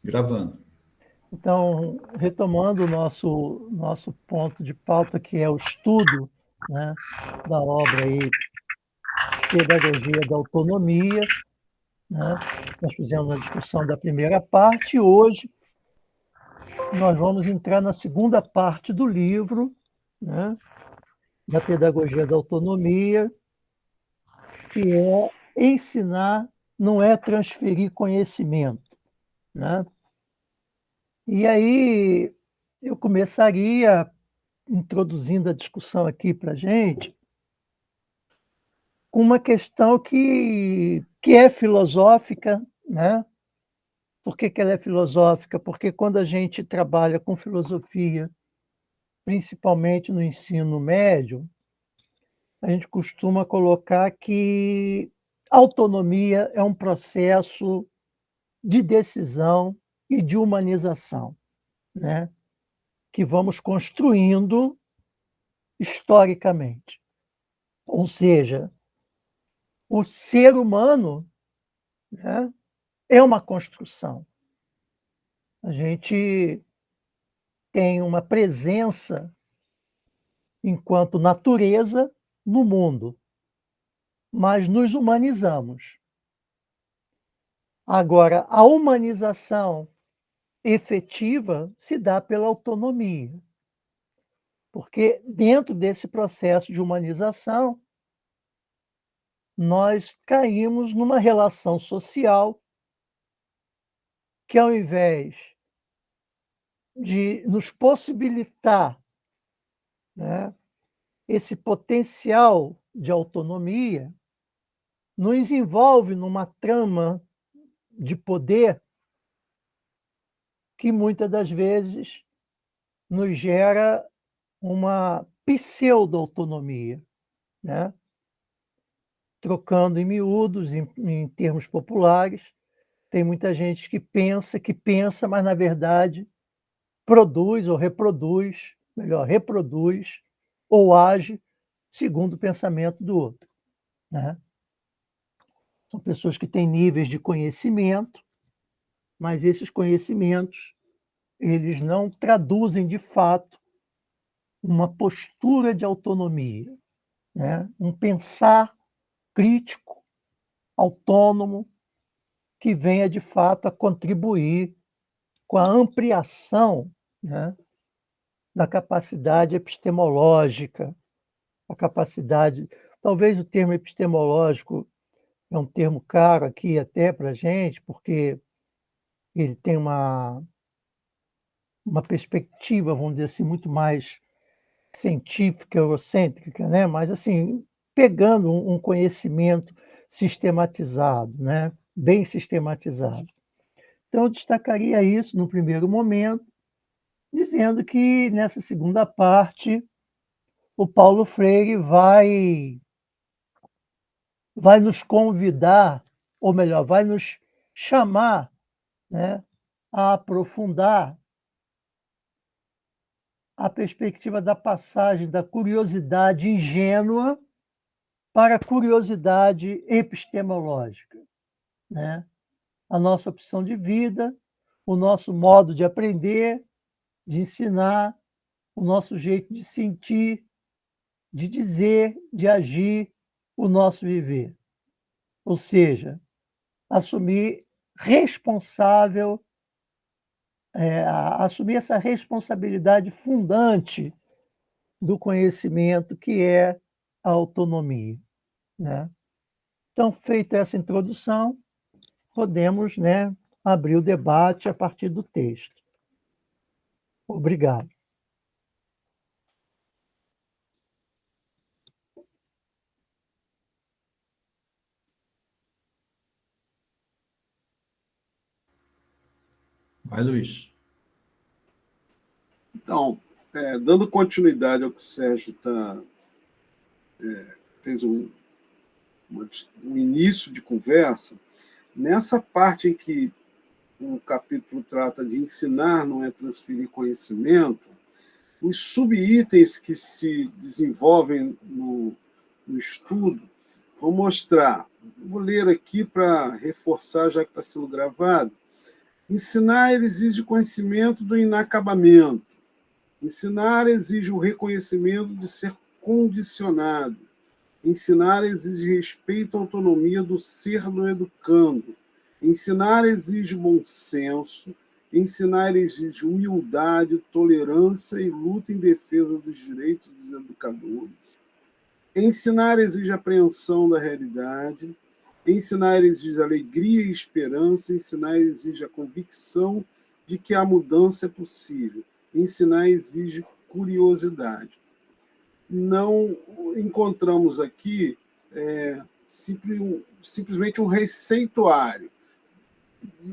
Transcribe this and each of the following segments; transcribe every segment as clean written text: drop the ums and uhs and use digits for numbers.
Gravando. Então, retomando o nosso ponto de pauta, que é o estudo, né, da obra aí, Pedagogia da Autonomia, né? Nós fizemos a discussão da primeira parte e hoje nós vamos entrar na segunda parte do livro, né, da Pedagogia da Autonomia, que é ensinar não é transferir conhecimento, né? E aí eu começaria introduzindo a discussão aqui para a gente, com uma questão que é filosófica, né? Por que que ela é filosófica? Porque quando a gente trabalha com filosofia, principalmente no ensino médio, a gente costuma colocar que autonomia é um processo de decisão e de humanização, né? Que vamos construindo historicamente. Ou seja, o ser humano, né, é uma construção. A gente tem uma presença enquanto natureza no mundo, mas nos humanizamos. Agora, a humanização efetiva se dá pela autonomia, porque dentro desse processo de humanização, nós caímos numa relação social que, ao invés de nos possibilitar, né, esse potencial de autonomia, nos envolve numa trama de poder que muitas das vezes nos gera uma pseudo-autonomia, né? Trocando em miúdos, em termos populares, tem muita gente que pensa, mas na verdade produz ou reproduz, melhor, reproduz ou age segundo o pensamento do outro, né? São pessoas que têm níveis de conhecimento, mas esses conhecimentos eles não traduzem de fato uma postura de autonomia, né? Um pensar crítico, autônomo, que venha de fato a contribuir com a ampliação, né, da capacidade epistemológica, a capacidade. Talvez o termo epistemológico é um termo caro aqui até para a gente, porque ele tem uma perspectiva, vamos dizer assim, muito mais científica, eurocêntrica, né? Mas assim, pegando um conhecimento sistematizado, né? Bem sistematizado. Então, eu destacaria isso no primeiro momento, dizendo que nessa segunda parte o Paulo Freire vai nos convidar, ou melhor, vai nos chamar, né, a aprofundar a perspectiva da passagem da curiosidade ingênua para a curiosidade epistemológica, né? A nossa opção de vida, o nosso modo de aprender, de ensinar, o nosso jeito de sentir, de dizer, de agir, o nosso viver. Ou seja, assumir responsável, assumir essa responsabilidade fundante do conhecimento, que é a autonomia, né? Então, feita essa introdução, podemos, né, abrir o debate a partir do texto. Obrigado. Vai, Luiz. Então, dando continuidade ao que o Sérgio fez um início de conversa, nessa parte em que o capítulo trata de ensinar, não é transferir conhecimento, os subitens que se desenvolvem no estudo vou mostrar. Vou ler aqui para reforçar, já que está sendo gravado. Ensinar exige conhecimento do inacabamento. Ensinar exige o reconhecimento de ser condicionado. Ensinar exige respeito à autonomia do ser do educando. Ensinar exige bom senso. Ensinar exige humildade, tolerância e luta em defesa dos direitos dos educadores. Ensinar exige apreensão da realidade. Ensinar exige alegria e esperança. Ensinar exige a convicção de que a mudança é possível. Ensinar exige curiosidade. Não encontramos aqui simplesmente um receituário,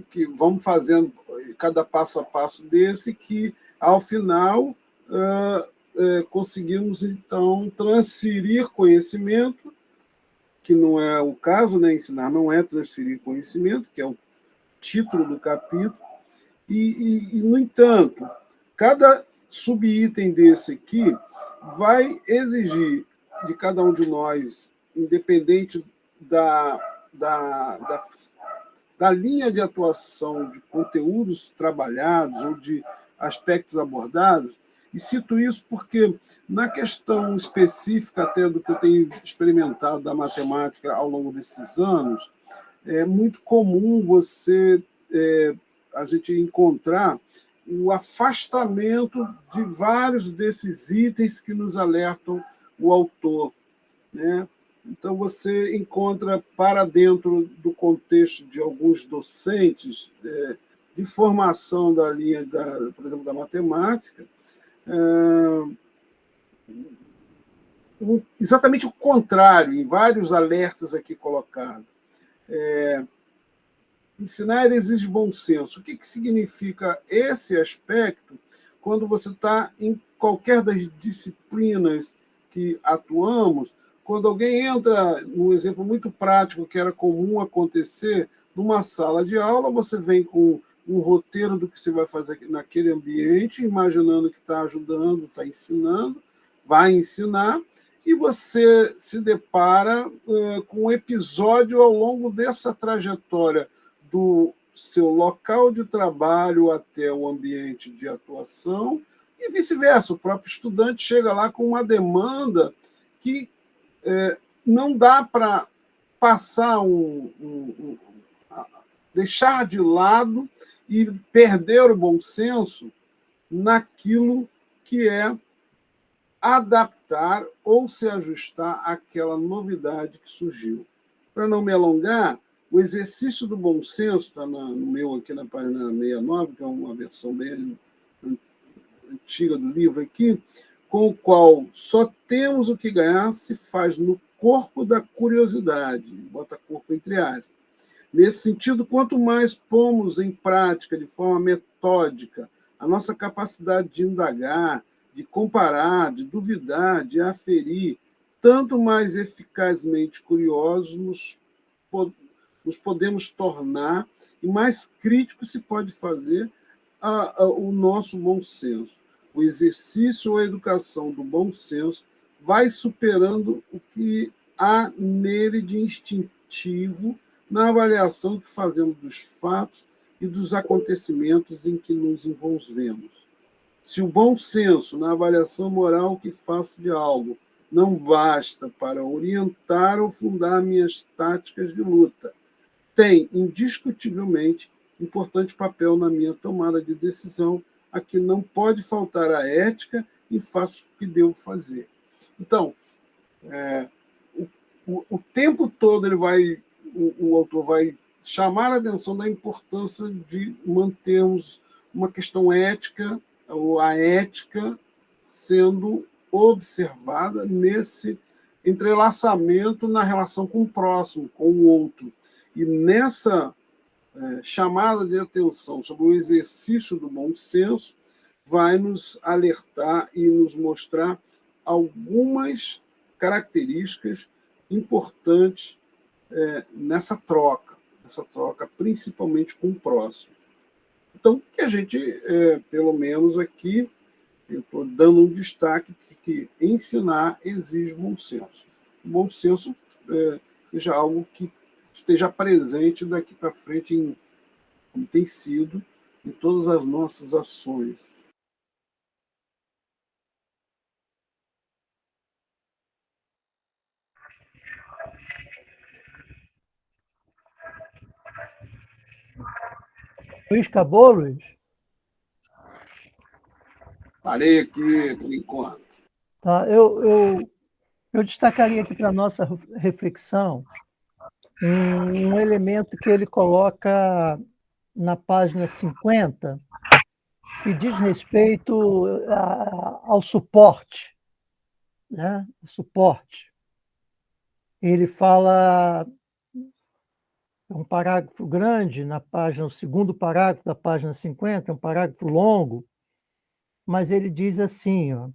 que vamos fazendo cada passo a passo desse, que, ao final, conseguimos, então, transferir conhecimento, que não é o caso, né? Ensinar não é transferir conhecimento, que é o título do capítulo, e no entanto, cada subitem desse aqui vai exigir de cada um de nós, independente da linha de atuação, de conteúdos trabalhados ou de aspectos abordados, e cito isso porque, na questão específica até do que eu tenho experimentado da matemática ao longo desses anos, é muito comum a gente encontrar o afastamento de vários desses itens que nos alertam o autor, né? Então, você encontra, para dentro do contexto de alguns docentes de formação da linha, por exemplo, da matemática, exatamente o contrário, em vários alertas aqui colocados. Ensinar exige bom senso. O que significa esse aspecto quando você está em qualquer das disciplinas que atuamos? Quando alguém entra, num exemplo muito prático que era comum acontecer, numa sala de aula, você vem com um roteiro do que você vai fazer naquele ambiente, imaginando que está ajudando, está ensinando, vai ensinar, e você se depara com um episódio ao longo dessa trajetória do seu local de trabalho até o ambiente de atuação, e vice-versa. O próprio estudante chega lá com uma demanda que não dá para passar deixar de lado e perder o bom senso naquilo que é adaptar ou se ajustar àquela novidade que surgiu. Para não me alongar, o exercício do bom senso está no meu aqui na página 69, que é uma versão bem antiga do livro aqui, com o qual só temos o que ganhar se faz no corpo da curiosidade, bota corpo entre aspas. Nesse sentido, quanto mais pomos em prática de forma metódica a nossa capacidade de indagar, de comparar, de duvidar, de aferir, tanto mais eficazmente curiosos nos podemos tornar e mais crítico se pode fazer o nosso bom senso. O exercício ou a educação do bom senso vai superando o que há nele de instintivo na avaliação que fazemos dos fatos e dos acontecimentos em que nos envolvemos. Se o bom senso na avaliação moral que faço de algo não basta para orientar ou fundar minhas táticas de luta, tem, indiscutivelmente, importante papel na minha tomada de decisão, a que não pode faltar a ética e faço o que devo fazer. Então, o tempo todo o autor vai chamar a atenção da importância de mantermos uma questão ética, ou a ética sendo observada nesse entrelaçamento na relação com o próximo, com o outro. E nessa chamada de atenção sobre o exercício do bom senso, vai nos alertar e nos mostrar algumas características importantes nessa troca principalmente com o próximo. Então, que a gente, pelo menos aqui, eu estou dando um destaque que ensinar exige bom senso. O bom senso seja algo que esteja presente daqui para frente em como tem sido em todas as nossas ações. Luiz, acabou, Luiz? Parei aqui por enquanto. Tá, eu destacaria aqui para a nossa reflexão um elemento que ele coloca na página 50, que diz respeito ao suporte, né? O suporte. Ele fala, é um parágrafo grande na página, o segundo parágrafo da página 50, é um parágrafo longo, mas ele diz assim, ó,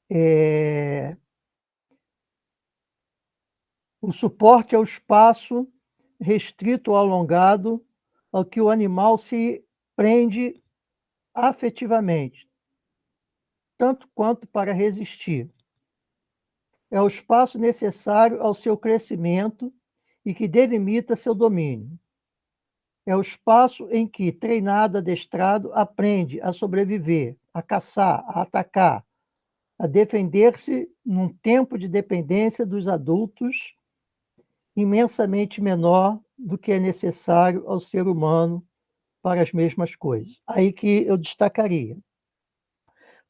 é, o suporte é o espaço restrito ou alongado ao que o animal se prende afetivamente, tanto quanto para resistir. É o espaço necessário ao seu crescimento e que delimita seu domínio. É o espaço em que, treinado, adestrado, aprende a sobreviver, a caçar, a atacar, a defender-se num tempo de dependência dos adultos imensamente menor do que é necessário ao ser humano para as mesmas coisas. Aí que eu destacaria.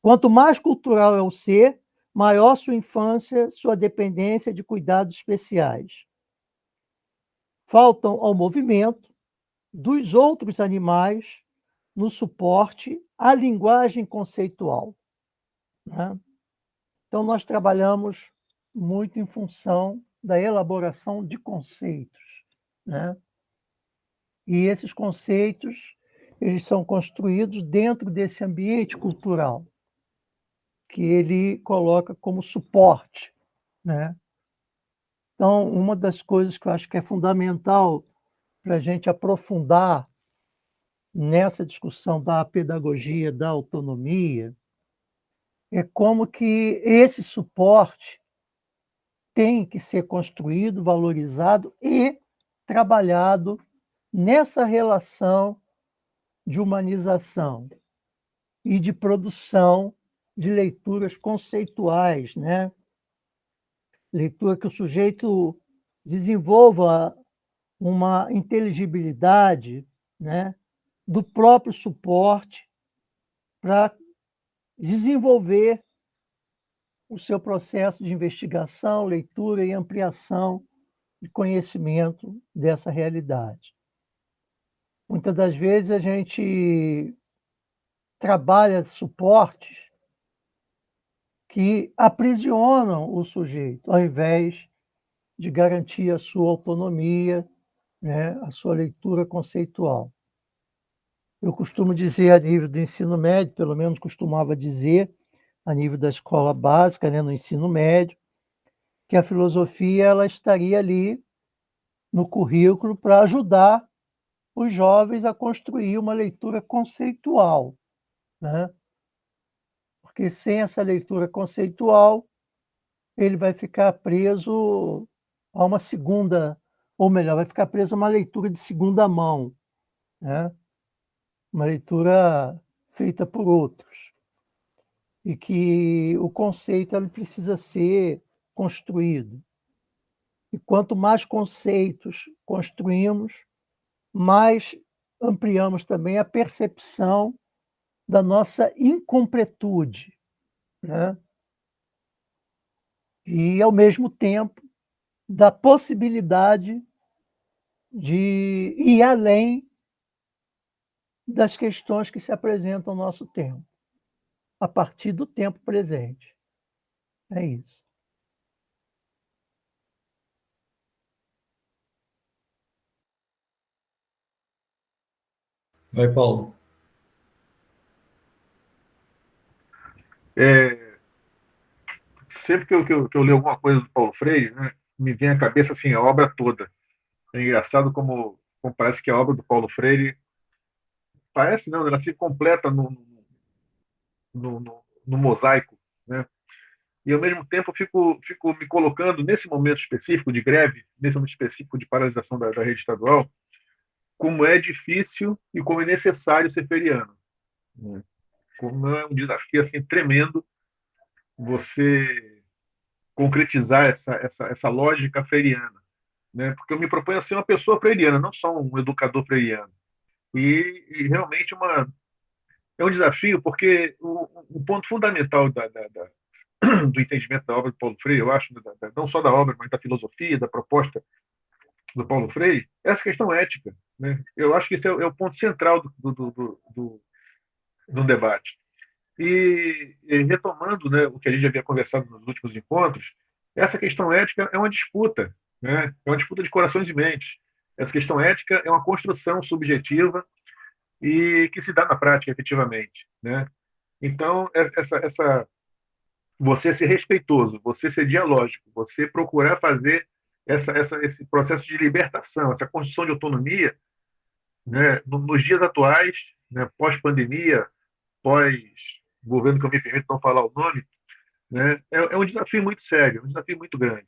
Quanto mais cultural é o ser, maior sua infância, sua dependência de cuidados especiais. Faltam ao movimento dos outros animais no suporte à linguagem conceitual, né? Então, nós trabalhamos muito em função da elaboração de conceitos, né? E esses conceitos, eles são construídos dentro desse ambiente cultural, que ele coloca como suporte, né? Então, uma das coisas que eu acho que é fundamental para a gente aprofundar nessa discussão da pedagogia, da autonomia, é como que esse suporte tem que ser construído, valorizado e trabalhado nessa relação de humanização e de produção de leituras conceituais, né? Leitura que o sujeito desenvolva uma inteligibilidade, né, do próprio suporte para desenvolver o seu processo de investigação, leitura e ampliação de conhecimento dessa realidade. Muitas das vezes a gente trabalha suportes que aprisionam o sujeito, ao invés de garantir a sua autonomia, né, a sua leitura conceitual. Eu costumo dizer, a nível do ensino médio, pelo menos costumava dizer, a nível da escola básica, né, no ensino médio, que a filosofia ela estaria ali no currículo para ajudar os jovens a construir uma leitura conceitual, né? Porque sem essa leitura conceitual, ele vai ficar preso a uma segunda, ou melhor, vai ficar preso a uma leitura de segunda mão, né? Uma leitura feita por outros. E que o conceito ele precisa ser construído. E quanto mais conceitos construímos, mais ampliamos também a percepção da nossa incompletude, né? E, ao mesmo tempo, da possibilidade de ir além das questões que se apresentam ao nosso tempo, a partir do tempo presente. É isso. Vai, Paulo. Sempre que eu leio alguma coisa do Paulo Freire, né, me vem à cabeça assim, a obra toda. É engraçado como parece que a obra do Paulo Freire parece não, ela se completa no mosaico, né? E ao mesmo tempo fico me colocando nesse momento específico de greve, nesse momento específico de paralisação da rede estadual, como é difícil e como é necessário ser freiriano, né? Como é um desafio assim, tremendo você concretizar essa lógica freiriana, né? Porque eu me proponho a ser uma pessoa freiriana, não só um educador freiriano. E realmente é um desafio, porque o ponto fundamental do entendimento da obra do Paulo Freire, eu acho, não só da obra, mas da filosofia, da proposta do Paulo Freire, é essa questão ética. Né? Eu acho que esse é o ponto central do debate. E retomando, né, o que a gente já havia conversado nos últimos encontros, essa questão ética é uma disputa, né? É uma disputa de corações e mentes. Essa questão ética é uma construção subjetiva e que se dá na prática, efetivamente, né? Então, você ser respeitoso, você ser dialógico, você procurar fazer esse processo de libertação, essa construção de autonomia, né, nos dias atuais, né, pós-pandemia, pós-governo que eu me permito não falar o nome, né, é um desafio muito sério, um desafio muito grande.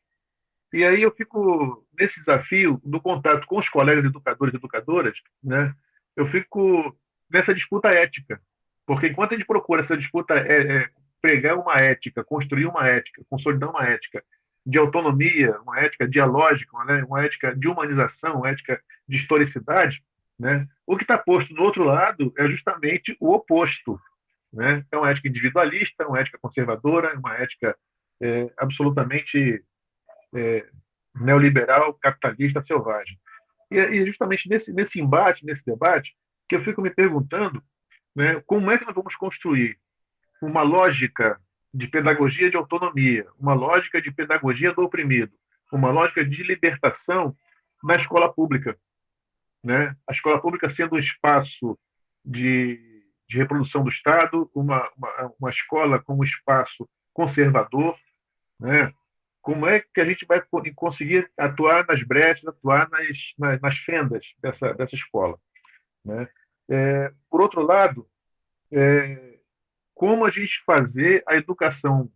E aí eu fico nesse desafio do contato com os colegas educadores e educadoras, né, eu fico nessa disputa ética, porque enquanto a gente procura essa disputa pregar uma ética, construir uma ética, consolidar uma ética de autonomia, uma ética dialógica, né, uma ética de humanização, uma ética de historicidade, né, o que está posto do outro lado é justamente o oposto, né? É uma ética individualista, uma ética conservadora, uma ética absolutamente neoliberal, capitalista, selvagem. E justamente nesse embate, nesse debate, que eu fico me perguntando, né, como é que nós vamos construir uma lógica de pedagogia de autonomia, uma lógica de pedagogia do oprimido, uma lógica de libertação na escola pública, né? A escola pública sendo um espaço de reprodução do Estado, uma escola como um espaço conservador, né? Como é que a gente vai conseguir atuar nas brechas, atuar nas fendas dessa escola, né? Por outro lado, como a gente fazer a educação,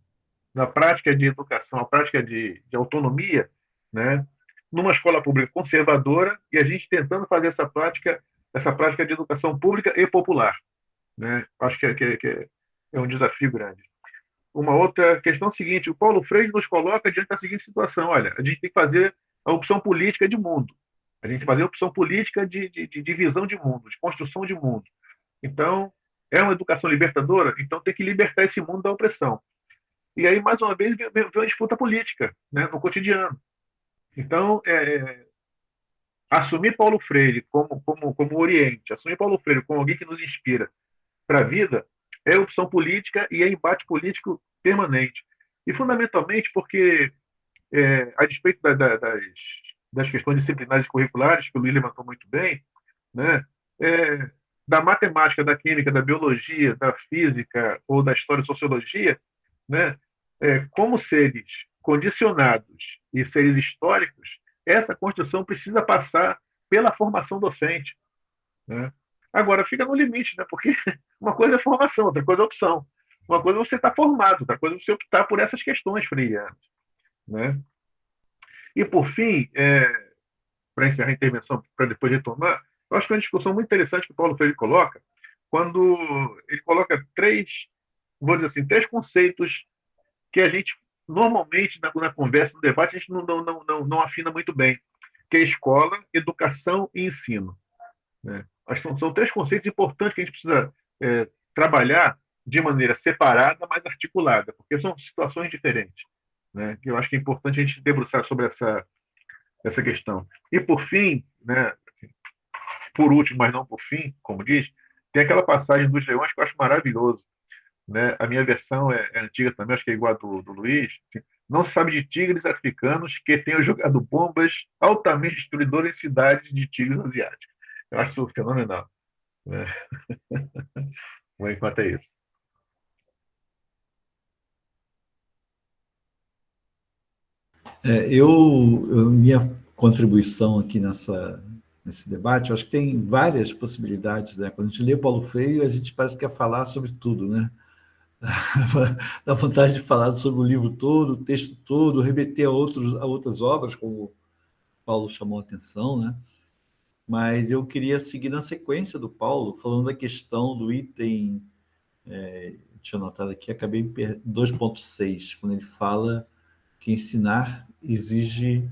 na prática de educação, a prática de autonomia, né, numa escola pública conservadora e a gente tentando fazer essa prática de educação pública e popular, né? Acho que é um desafio grande. Uma outra questão é a seguinte: o Paulo Freire nos coloca diante da seguinte situação: olha, a gente tem que fazer a opção política de mundo, a gente tem que fazer a opção política de visão de mundo, de construção de mundo. Então, é uma educação libertadora, então tem que libertar esse mundo da opressão. E aí, mais uma vez, vem uma disputa política, né, no cotidiano. Então, assumir Paulo Freire como Oriente, assumir Paulo Freire como alguém que nos inspira para a vida, é opção política e é embate político permanente. E, fundamentalmente, porque, a despeito das questões disciplinares e curriculares, que o Luiz levantou muito bem, né, da matemática, da química, da biologia, da física ou da história e sociologia, né, como seres condicionados e seres históricos, essa construção precisa passar pela formação docente, né? Agora, fica no limite, né? Porque uma coisa é formação, outra coisa é opção. Uma coisa é você estar formado, outra coisa é você optar por essas questões freirianas, né? E, por fim, para encerrar a intervenção, para depois retomar, eu acho que é uma discussão muito interessante que o Paulo Freire coloca, quando ele coloca vou dizer assim, três conceitos que a gente, normalmente, na conversa, no debate, a gente não afina muito bem, que é escola, educação e ensino, né? Acho que são três conceitos importantes que a gente precisa trabalhar de maneira separada, mas articulada, porque são situações diferentes, né? Eu acho que é importante a gente debruçar sobre essa questão. E, por fim, né, por último, mas não por fim, como diz, tem aquela passagem dos leões que eu acho maravilhoso, né? A minha versão é antiga também, acho que é igual a do Luiz. Assim, não se sabe de tigres africanos que tenham jogado bombas altamente destruidoras em cidades de tigres asiáticos. Eu acho isso fenomenal, né? Por enquanto é isso. Minha contribuição aqui nesse debate, eu acho que tem várias possibilidades, né? Quando a gente lê Paulo Freire, a gente parece que quer falar sobre tudo, né? Dá vontade de falar sobre o livro todo, o texto todo, remeter a outras obras, como Paulo chamou a atenção, né? mas eu queria seguir na sequência do Paulo, falando da questão do item, deixa eu anotar aqui, acabei 2.6, quando ele fala que ensinar exige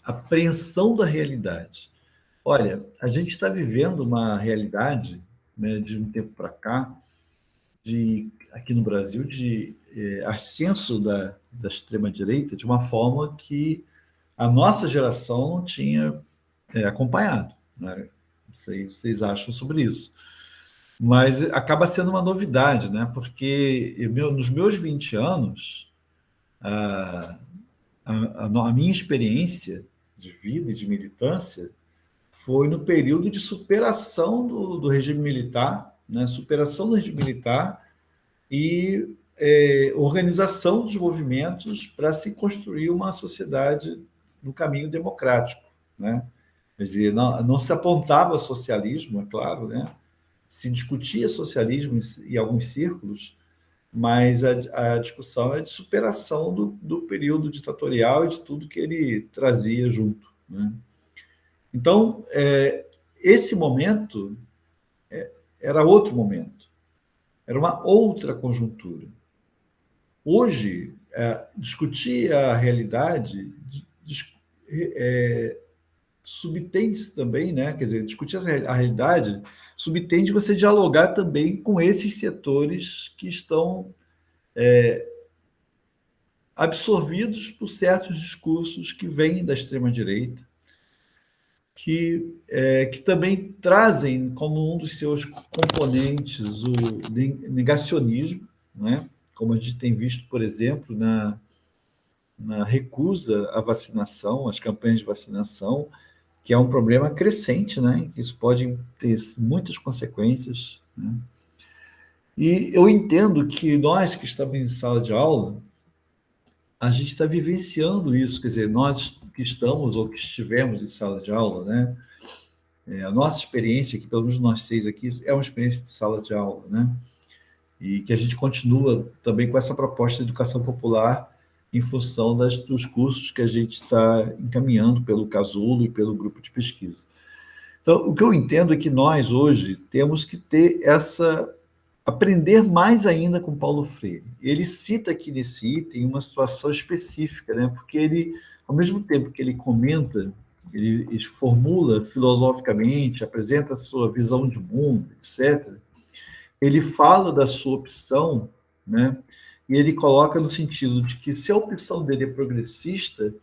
apreensão da realidade. Olha, a gente está vivendo uma realidade, né, de um tempo para cá, aqui no Brasil, de ascenso da extrema-direita de uma forma que a nossa geração não tinha acompanhado. Né? Não sei o que vocês acham sobre isso. Mas acaba sendo uma novidade, né? Porque nos meus 20 anos, a minha experiência de vida e de militância foi no período de superação do regime militar, né? Superação do regime militar e organização dos movimentos para se construir uma sociedade no caminho democrático, né? Quer dizer, não se apontava socialismo, é claro, né? Se discutia socialismo em alguns círculos, mas a discussão é de superação do período ditatorial e de tudo que ele trazia junto, né? Então, esse momento era outro momento, era uma outra conjuntura. Hoje, discutir a realidade subtende-se também, né? Quer dizer, discutir a realidade subtende você dialogar também com esses setores que estão absorvidos por certos discursos que vêm da extrema-direita, que também trazem como um dos seus componentes o negacionismo, né? Como a gente tem visto, por exemplo, na recusa à vacinação, às campanhas de vacinação, que é um problema crescente, né? Isso pode ter muitas consequências, né? E eu entendo que nós que estamos em sala de aula, a gente está vivenciando isso, quer dizer, nós que estamos ou que estivemos em sala de aula, né? A nossa experiência, que pelo menos nós 6 aqui, é uma experiência de sala de aula, né? E que a gente continua também com essa proposta de educação popular em função dos cursos que a gente está encaminhando pelo Casulo e pelo grupo de pesquisa. Então, o que eu entendo é que nós, hoje, temos que ter aprender mais ainda com Paulo Freire. Ele cita aqui nesse item uma situação específica, né? Porque ele, ao mesmo tempo que ele comenta, ele formula filosoficamente, apresenta a sua visão de mundo, etc., ele fala da sua opção, né? E ele coloca no sentido de que, se a opção dele é progressista,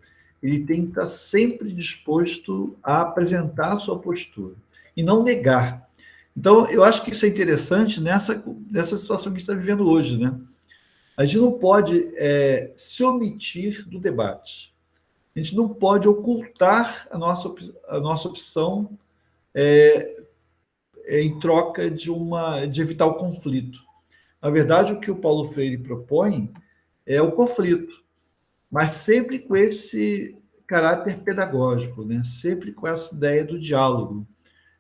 ele tem que estar sempre disposto a apresentar a sua postura e não negar. Então, eu acho que isso é interessante nessa situação que a gente está vivendo hoje, né? A gente não pode se omitir do debate. A gente não pode ocultar a nossa opção em troca de evitar o conflito. Na verdade, o que o Paulo Freire propõe é o conflito, mas sempre com esse caráter pedagógico, né? Sempre com essa ideia do diálogo.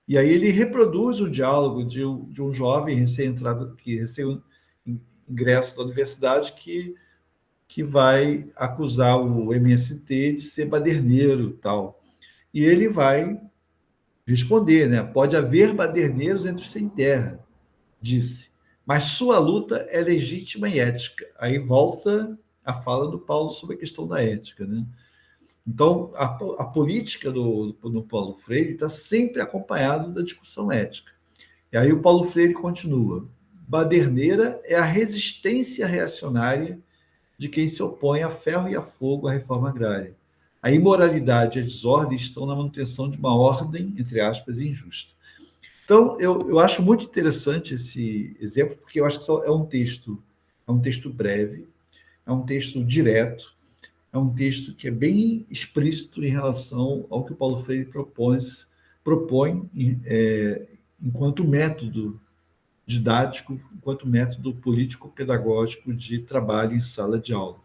E aí ele reproduz o diálogo de um jovem recém-entrado, que recém-ingresso da universidade, que vai acusar o MST de ser baderneiro e tal. E ele vai responder, né? Pode haver baderneiros entre os sem terra, disse, mas sua luta é legítima e ética. Aí volta a fala do Paulo sobre a questão da ética, né? Então, a política do Paulo Freire está sempre acompanhada da discussão ética. E aí o Paulo Freire continua. Baderneira é a resistência reacionária de quem se opõe a ferro e a fogo à reforma agrária. A imoralidade e a desordem estão na manutenção de uma ordem, entre aspas, injusta. Então, eu acho muito interessante esse exemplo, porque eu acho que é um texto breve, é um texto direto, é um texto que é bem explícito em relação ao que o Paulo Freire propõe enquanto método didático, enquanto método político-pedagógico de trabalho em sala de aula.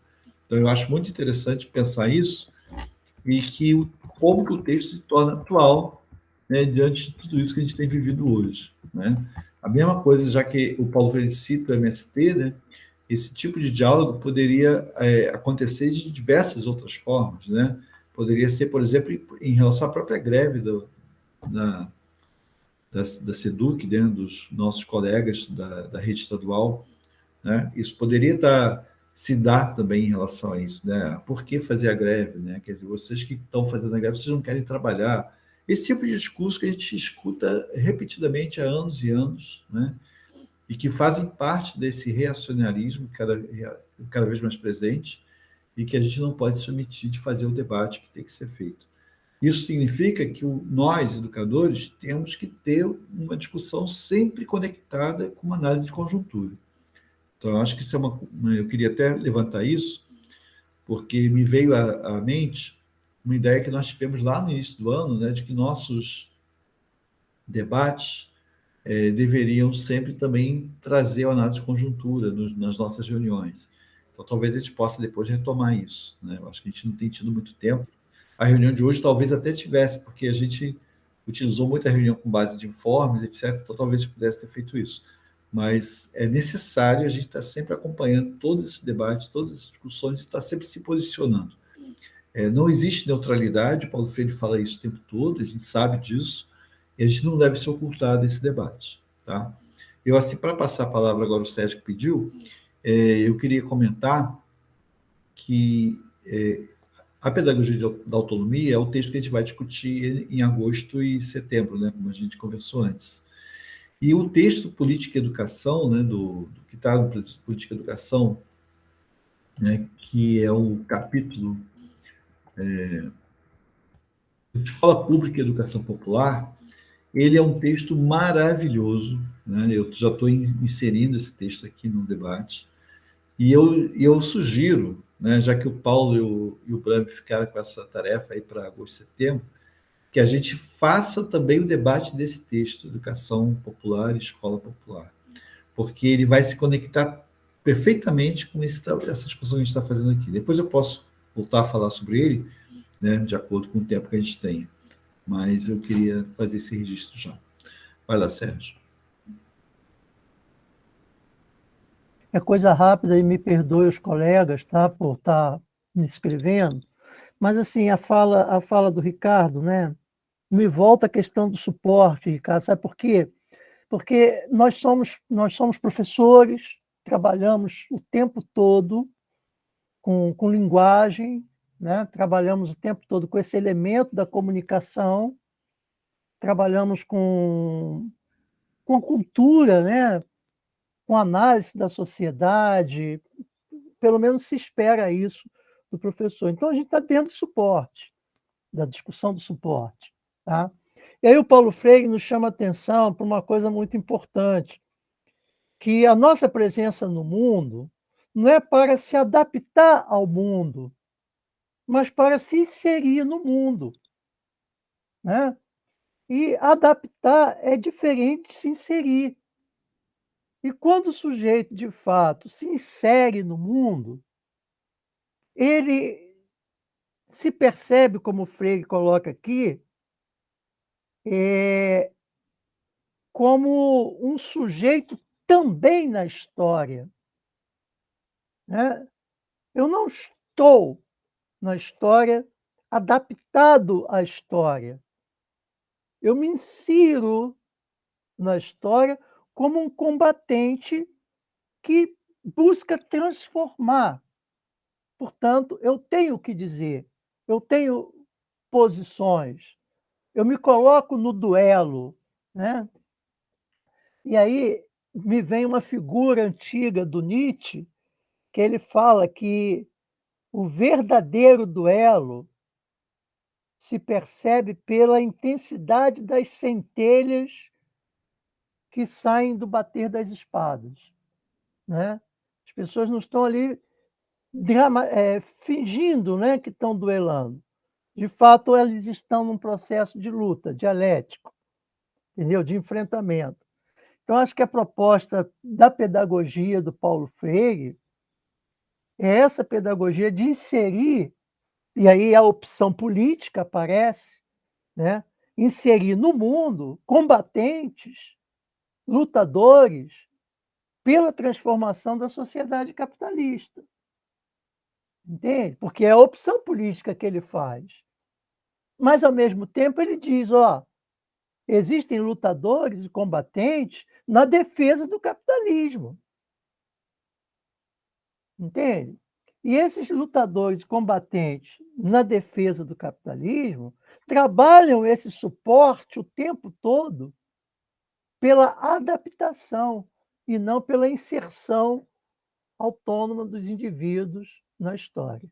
Então, eu acho muito interessante pensar isso e como que o texto se torna atual, né, diante de tudo isso que a gente tem vivido hoje, né? A mesma coisa, já que o Paulo Freire cita o MST, né, esse tipo de diálogo poderia acontecer de diversas outras formas, né? Poderia ser, por exemplo, em relação à própria greve da SEDUC, né, dos nossos colegas da rede estadual, né? Isso poderia se dar também em relação a isso, né? Por que fazer a greve, né? Quer dizer, vocês que estão fazendo a greve, vocês não querem trabalhar. Esse tipo de discurso que a gente escuta repetidamente há anos e anos, né? E que fazem parte desse reacionarismo cada vez mais presente e que a gente não pode se omitir de fazer o debate que tem que ser feito. Isso significa que nós, educadores, temos que ter uma discussão sempre conectada com uma análise de conjuntura. Então, eu acho que isso é eu queria até levantar isso, porque me veio à mente uma ideia que nós tivemos lá no início do ano, né, de que nossos debates deveriam sempre também trazer a análise de conjuntura nas nossas reuniões. Então, talvez a gente possa depois retomar isso, né? Eu acho que a gente não tem tido muito tempo. A reunião de hoje talvez até tivesse, porque a gente utilizou muita reunião com base de informes, etc. Então, talvez pudesse ter feito isso. Mas é necessário a gente estar sempre acompanhando todos esses debates, todas essas discussões, e estar sempre se posicionando. Não existe neutralidade, o Paulo Freire fala isso o tempo todo, a gente sabe disso, e a gente não deve se ocultar desse debate. Tá? Eu, assim, para passar a palavra agora, o Sérgio que pediu, eu queria comentar que a pedagogia da autonomia é o texto que a gente vai discutir em agosto e setembro, né, como a gente conversou antes. E o texto Política e Educação, né, do que está no Política e Educação, né, que é o capítulo Escola Pública e Educação Popular, ele é um texto maravilhoso, né? Eu já estou inserindo esse texto aqui no debate, e eu sugiro, né, já que o Paulo e o Bramp ficaram com essa tarefa aí para agosto e setembro, que a gente faça também o debate desse texto, Educação Popular e Escola Popular, porque ele vai se conectar perfeitamente com essa discussão que a gente está fazendo aqui. Depois eu posso voltar a falar sobre ele, né, de acordo com o tempo que a gente tenha, mas eu queria fazer esse registro já. Vai lá, Sérgio. É coisa rápida e me perdoe os colegas, tá, por estar me escrevendo, mas assim, a fala do Ricardo, né, me volta a questão do suporte, Ricardo, sabe por quê? Porque nós somos professores, trabalhamos o tempo todo com linguagem, né? Trabalhamos o tempo todo com esse elemento da comunicação, trabalhamos com a cultura, né? Com análise da sociedade, pelo menos se espera isso do professor. Então, a gente está dentro do suporte, da discussão do suporte. Tá? E aí o Paulo Freire nos chama a atenção para uma coisa muito importante, que a nossa presença no mundo não é para se adaptar ao mundo, mas para se inserir no mundo. Né? E adaptar é diferente de se inserir. E quando o sujeito, de fato, se insere no mundo, ele se percebe, como o Freire coloca aqui, como um sujeito também na história. Né? Eu não estou na história adaptado à história. Eu me insiro na história como um combatente que busca transformar. Portanto, eu tenho o que dizer, eu tenho posições, eu me coloco no duelo. Né? E aí me vem uma figura antiga do Nietzsche, que ele fala que o verdadeiro duelo se percebe pela intensidade das centelhas que saem do bater das espadas. Né? As pessoas não estão ali fingindo, né, que estão duelando. De fato, eles estão num processo de luta dialético, entendeu? De enfrentamento. Então, acho que a proposta da pedagogia do Paulo Freire é essa pedagogia de inserir, e aí a opção política aparece, né? Inserir no mundo combatentes, lutadores pela transformação da sociedade capitalista. Entende? Porque é a opção política que ele faz. Mas, ao mesmo tempo, ele diz, ó, existem lutadores e combatentes na defesa do capitalismo. Entende? E esses lutadores combatentes na defesa do capitalismo trabalham esse suporte o tempo todo pela adaptação e não pela inserção autônoma dos indivíduos na história.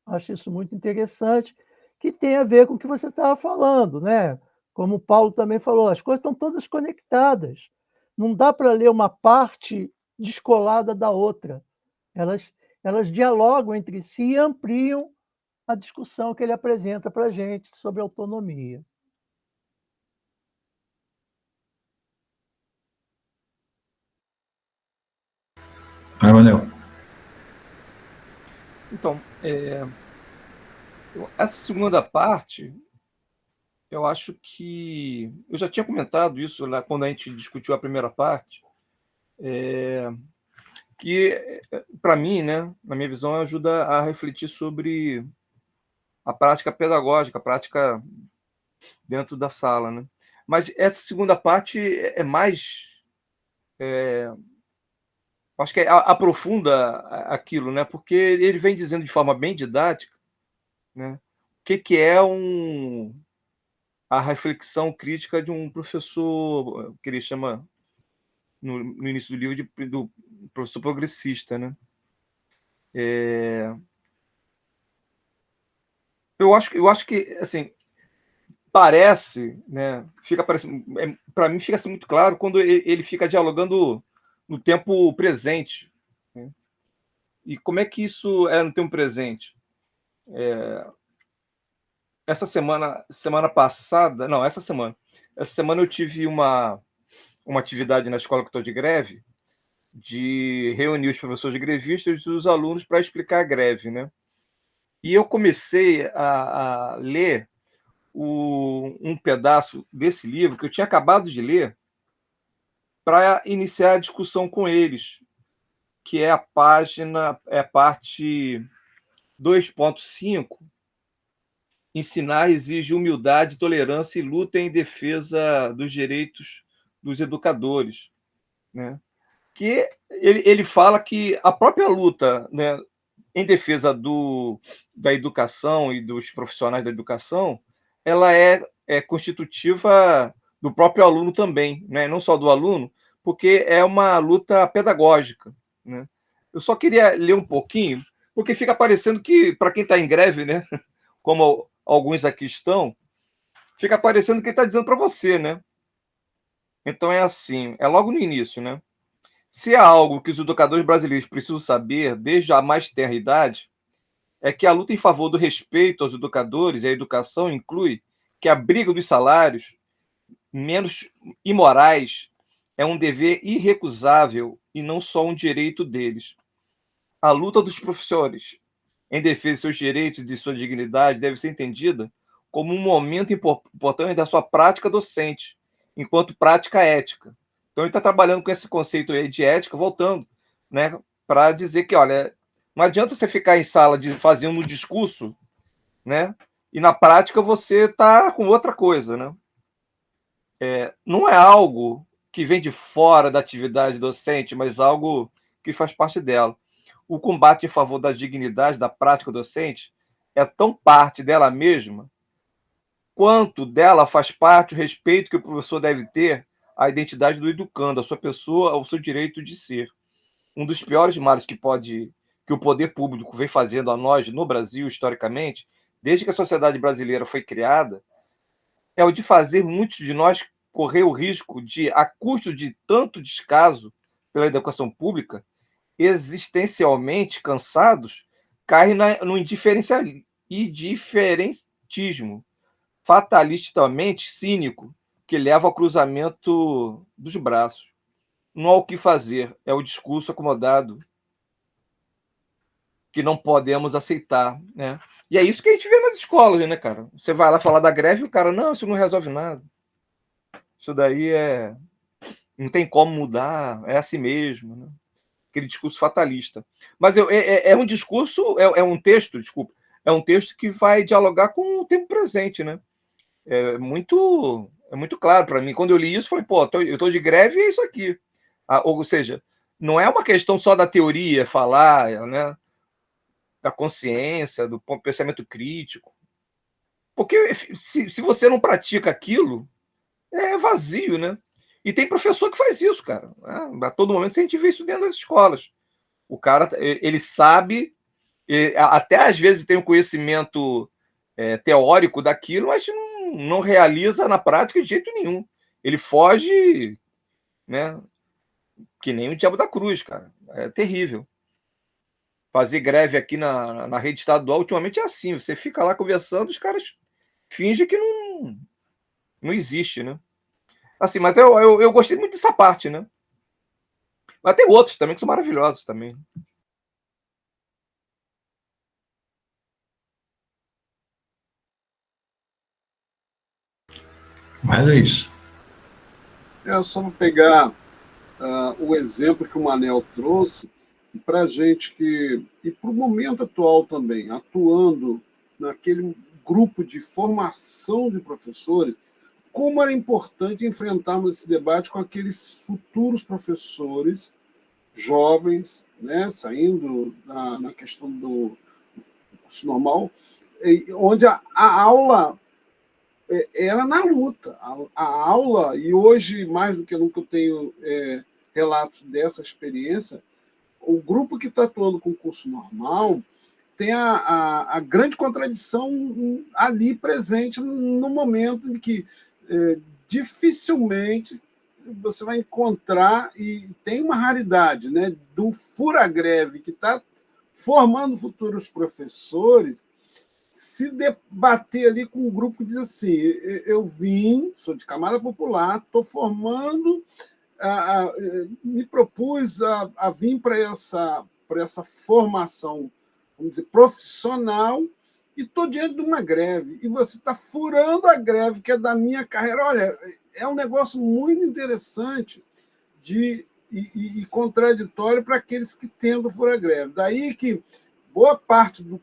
Acho isso muito interessante, que tem a ver com o que você estava falando, né? Como o Paulo também falou, as coisas estão todas conectadas. Não dá para ler uma parte descolada da outra. Elas, elas dialogam entre si e ampliam a discussão que ele apresenta para a gente sobre autonomia. Manel. Então, essa segunda parte, eu acho que... Eu já tinha comentado isso lá quando a gente discutiu a primeira parte, que, para mim, né, na minha visão, ajuda a refletir sobre a prática pedagógica, a prática dentro da sala, né? Mas essa segunda parte é mais... acho que aprofunda aquilo, né? Porque ele vem dizendo de forma bem didática, né, o que é a reflexão crítica de um professor, que ele chama, no início do livro, do professor progressista, né? Eu acho que, assim, parece, né? Para mim fica assim muito claro quando ele fica dialogando no tempo presente, né? E como é que isso é no tempo presente? Semana passada, não, essa semana eu tive uma atividade na escola que estou de greve, de reunir os professores grevistas e os alunos para explicar a greve, né? E eu comecei a ler um pedaço desse livro que eu tinha acabado de ler para iniciar a discussão com eles, que é a parte 2.5, ensinar exige humildade, tolerância e luta em defesa dos direitos dos educadores, né? Que ele fala que a própria luta, né, em defesa da educação e dos profissionais da educação, ela é constitutiva do próprio aluno também, né? Não só do aluno, porque é uma luta pedagógica, né? Eu só queria ler um pouquinho, porque fica parecendo que, para quem está em greve, né, como alguns aqui estão, fica parecendo que ele está dizendo para você, né? Então é assim, é logo no início, né? Se há algo que os educadores brasileiros precisam saber desde a mais tenra idade, é que a luta em favor do respeito aos educadores e à educação inclui que a briga dos salários menos imorais é um dever irrecusável e não só um direito deles. A luta dos professores em defesa de seus direitos e de sua dignidade deve ser entendida como um momento importante da sua prática docente, enquanto prática ética. Então, ele está trabalhando com esse conceito aí de ética, voltando, né, para dizer que, olha, não adianta você ficar em sala fazendo um discurso, né, e na prática você está com outra coisa, né? Não é algo que vem de fora da atividade docente, mas algo que faz parte dela. O combate em favor da dignidade da prática docente é tão parte dela mesma quanto dela faz parte o respeito que o professor deve ter à identidade do educando, à sua pessoa, ao seu direito de ser. Um dos piores males que o poder público vem fazendo a nós no Brasil, historicamente, desde que a sociedade brasileira foi criada, é o de fazer muitos de nós correr o risco de, a custo de tanto descaso pela educação pública, existencialmente cansados, cair no indiferentismo fatalistamente cínico que leva ao cruzamento dos braços. Não há o que fazer, é o discurso acomodado que não podemos aceitar, né? E é isso que a gente vê nas escolas, né, cara? Você vai lá falar da greve e o cara, não, isso não resolve nada. Isso daí não tem como mudar, é assim mesmo, né? Aquele discurso fatalista. Mas é um discurso, é um texto, desculpa, é um texto que vai dialogar com o tempo presente, né? É muito claro para mim. Quando eu li isso, falei, pô, eu estou de greve e é isso aqui. Ou seja, não é uma questão só da teoria, falar, né, da consciência, do pensamento crítico. Porque se você não pratica aquilo, é vazio, né? E tem professor que faz isso, cara. A todo momento a gente vê isso dentro das escolas. O cara, ele sabe, até às vezes tem um conhecimento teórico daquilo, mas não realiza na prática de jeito nenhum. Ele foge, né? Que nem o diabo da cruz, cara. É terrível. Fazer greve aqui na rede estadual ultimamente é assim. Você fica lá conversando, os caras fingem que não existe, né? Assim, mas eu gostei muito dessa parte, né? Mas tem outros também que são maravilhosos também. Vai, Luiz. Só para pegar o exemplo que o Manel trouxe, para a gente e para o momento atual também, atuando naquele grupo de formação de professores, como era importante enfrentarmos esse debate com aqueles futuros professores jovens, né, saindo na questão do curso normal, onde a aula era na luta. A aula, e hoje, mais do que nunca, eu tenho relatos dessa experiência, o grupo que está atuando com o curso normal tem a grande contradição ali presente no momento em que dificilmente você vai encontrar, e tem uma raridade, né, do fura-greve que está formando futuros professores, se debater ali com um grupo que diz assim, eu vim, sou de camada popular, estou formando, me propus a vir para essa formação, vamos dizer, profissional, e estou diante de uma greve, e você está furando a greve, que é da minha carreira. Olha, é um negócio muito interessante e contraditório para aqueles que tentam furar a greve. Daí que boa parte do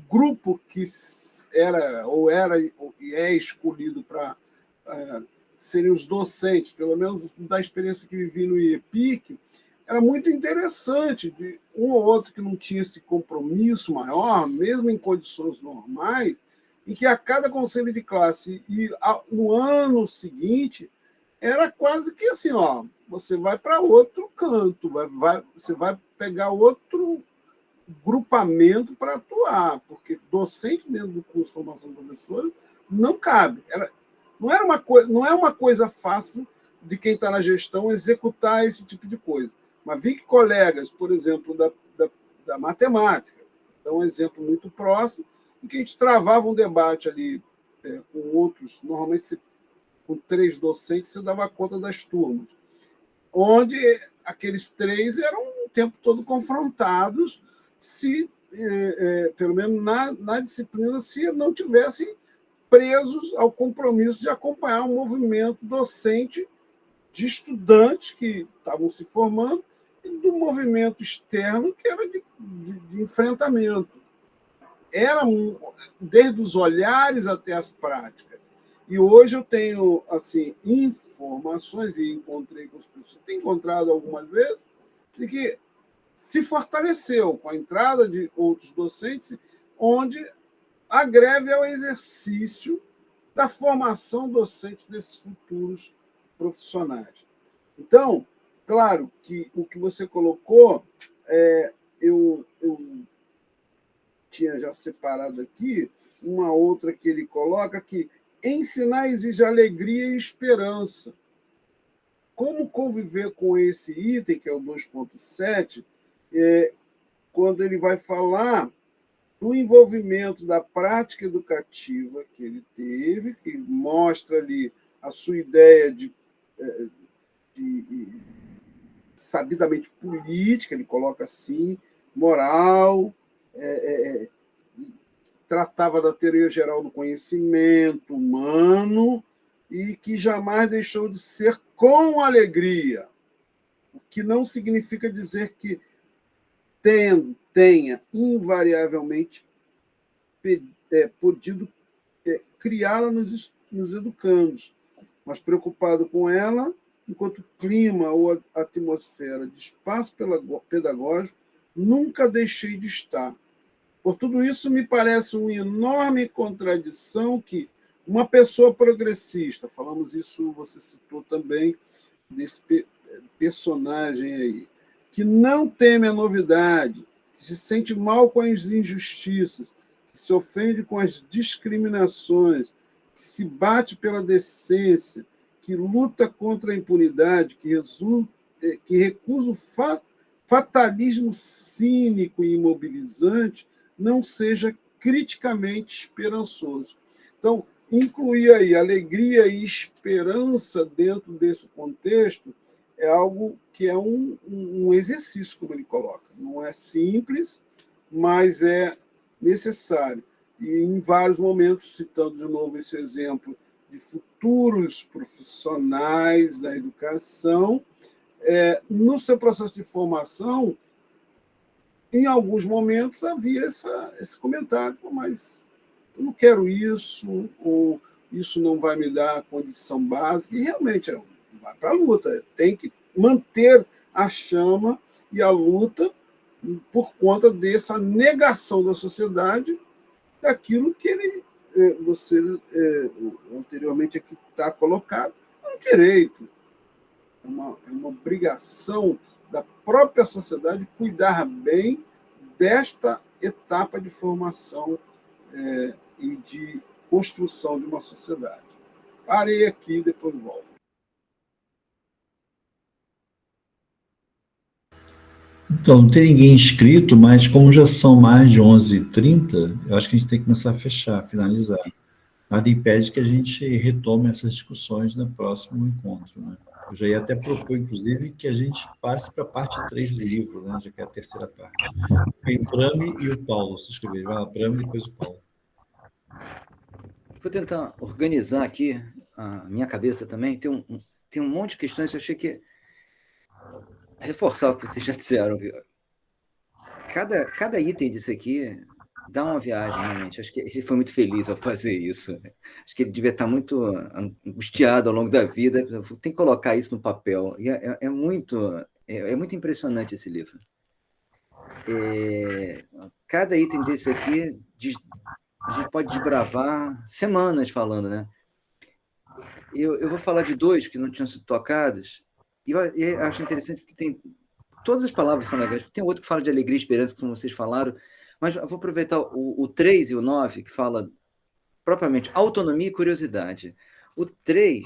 grupo que era e é escolhido para serem os docentes, pelo menos da experiência que vivi no IEPIC, era muito interessante, de um ou outro que não tinha esse compromisso maior, mesmo em condições normais, em que a cada conselho de classe e no ano seguinte era quase que assim, ó, você vai para outro canto, você vai pegar outro grupamento para atuar, porque docente dentro do curso de formação de professores não cabe. Não é uma coisa fácil de quem está na gestão executar esse tipo de coisa. Mas vi que colegas, por exemplo, da matemática, dá um exemplo muito próximo, em que a gente travava um debate ali com outros, normalmente com 3 docentes, você dava conta das turmas, onde aqueles 3 eram o tempo todo confrontados, se, pelo menos na disciplina, se não tivessem presos ao compromisso de acompanhar um movimento docente de estudantes que estavam se formando e do movimento externo, que era de enfrentamento. Era desde os olhares até as práticas. E hoje eu tenho assim informações, e encontrei com as pessoas, tenho encontrado algumas vezes, de que se fortaleceu com a entrada de outros docentes, onde a greve é o exercício da formação docente desses futuros profissionais. Então, claro que o que você colocou, eu tinha já separado aqui, uma outra que ele coloca, que ensinar exige alegria e esperança. Como conviver com esse item, que é o 2.7, quando ele vai falar do envolvimento da prática educativa que ele teve, que mostra ali a sua ideia de sabidamente política, ele coloca assim, moral, tratava da teoria geral do conhecimento humano e que jamais deixou de ser com alegria, o que não significa dizer que tenha invariavelmente podido criá-la nos educandos, mas preocupado com ela, enquanto clima ou atmosfera de espaço pedagógico, nunca deixei de estar. Por tudo isso, me parece uma enorme contradição que uma pessoa progressista, falamos isso, você citou também, desse personagem aí, que não teme a novidade, que se sente mal com as injustiças, que se ofende com as discriminações, que se bate pela decência, que luta contra a impunidade, que recusa o fatalismo cínico e imobilizante, não seja criticamente esperançoso. Então, incluir aí alegria e esperança dentro desse contexto é algo que é um exercício, como ele coloca. Não é simples, mas é necessário. E em vários momentos, citando de novo esse exemplo de futuros profissionais da educação, no seu processo de formação, em alguns momentos havia esse comentário, mas eu não quero isso, ou isso não vai me dar a condição básica, e realmente vai para a luta, tem que manter a chama e a luta por conta dessa negação da sociedade daquilo que você anteriormente aqui está colocado, é um direito, é uma obrigação da própria sociedade cuidar bem desta etapa de formação e de construção de uma sociedade. Parei aqui, depois volto. Então, não tem ninguém inscrito, mas como já são mais de 11h30, eu acho que a gente tem que começar a fechar, finalizar. Nada impede que a gente retome essas discussões no próximo encontro, né? Eu já ia até propor, inclusive, que a gente passe para a parte 3 do livro, né? Já que é a terceira parte. Tem o Brame e o Paulo se escreverem. Vai lá, Brame e depois o Paulo. Vou tentar organizar aqui a minha cabeça também. Tem um monte de questões que eu achei que... Reforçar o que vocês já disseram. Cada item disso aqui dá uma viagem, realmente. Acho que ele foi muito feliz ao fazer isso. Acho que ele devia estar muito angustiado ao longo da vida. Tem que colocar isso no papel. E é muito impressionante esse livro. Cada item desse aqui, a gente pode desbravar semanas falando, né? Eu vou falar de dois que não tinham sido tocados, e eu acho interessante porque todas as palavras são legais. Tem outro que fala de alegria e esperança, que vocês falaram, mas eu vou aproveitar o 3 e o 9, que fala propriamente autonomia e curiosidade. O 3,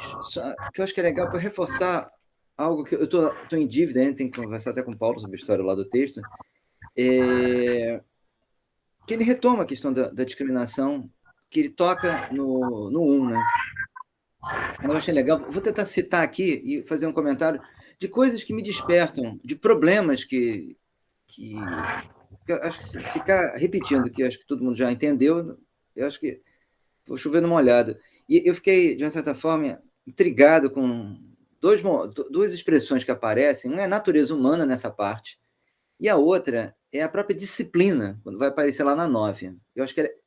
que eu acho que é legal para reforçar algo que eu estou em dívida ainda, tenho que conversar até com o Paulo sobre a história lá do texto, que ele retoma a questão da discriminação, que ele toca no 1, né? Eu achei legal. Vou tentar citar aqui e fazer um comentário de coisas que me despertam, de problemas que eu acho que ficar repetindo, que acho que todo mundo já entendeu, eu acho que vou chover numa olhada. E eu fiquei, de uma certa forma, intrigado com duas expressões que aparecem. Uma é a natureza humana nessa parte, e a outra é a própria disciplina, quando vai aparecer lá na 9. Eu acho que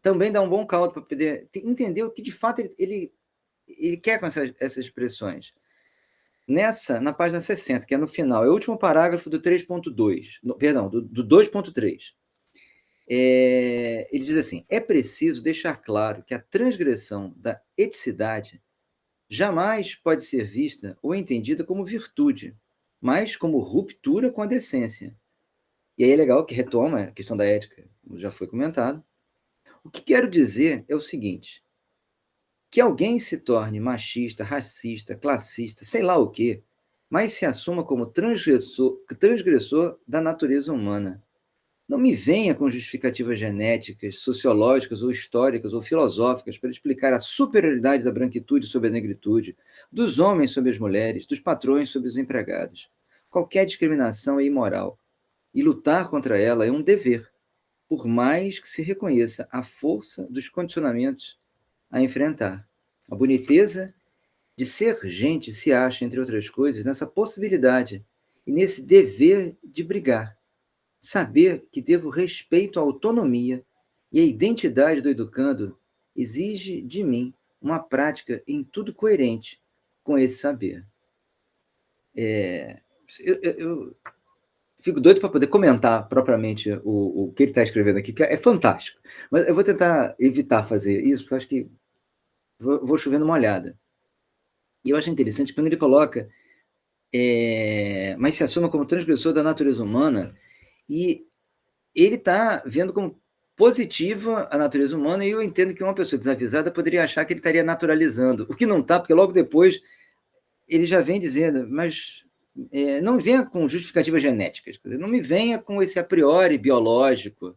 também dá um bom caldo para poder entender o que, de fato, ele quer com essas expressões. Na página 60, que é no final, é o último parágrafo do 3.2, perdão, do 2.3. Ele diz assim: é preciso deixar claro que a transgressão da eticidade jamais pode ser vista ou entendida como virtude, mas como ruptura com a decência. E aí é legal que retoma a questão da ética, como já foi comentado. O que quero dizer é o seguinte: que alguém se torne machista, racista, classista, sei lá o quê, mas se assuma como transgressor da natureza humana. Não me venha com justificativas genéticas, sociológicas ou históricas ou filosóficas para explicar a superioridade da branquitude sobre a negritude, dos homens sobre as mulheres, dos patrões sobre os empregados. Qualquer discriminação é imoral, e lutar contra ela é um dever, por mais que se reconheça a força dos condicionamentos a enfrentar. A boniteza de ser gente se acha, entre outras coisas, nessa possibilidade e nesse dever de brigar. Saber que devo respeito à autonomia E a identidade do educando exige de mim uma prática em tudo coerente com esse saber. Eu fico doido para poder comentar propriamente o que ele está escrevendo aqui, que é fantástico. Mas eu vou tentar evitar fazer isso, porque eu acho que vou chover numa olhada. E eu acho interessante quando ele coloca mas se assuma como transgressor da natureza humana, e ele está vendo como positiva a natureza humana, e eu entendo que uma pessoa desavisada poderia achar que ele estaria naturalizando, o que não está, porque logo depois ele já vem dizendo, mas não me venha com justificativas genéticas, quer dizer, não me venha com esse a priori biológico,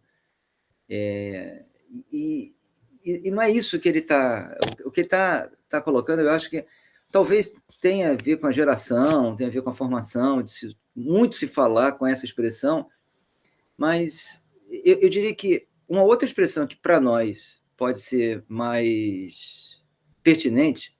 e não é isso que ele está... O que ele está colocando, eu acho que talvez tenha a ver com a geração, tenha a ver com a formação, muito se falar com essa expressão, mas eu diria que uma outra expressão que para nós pode ser mais pertinente,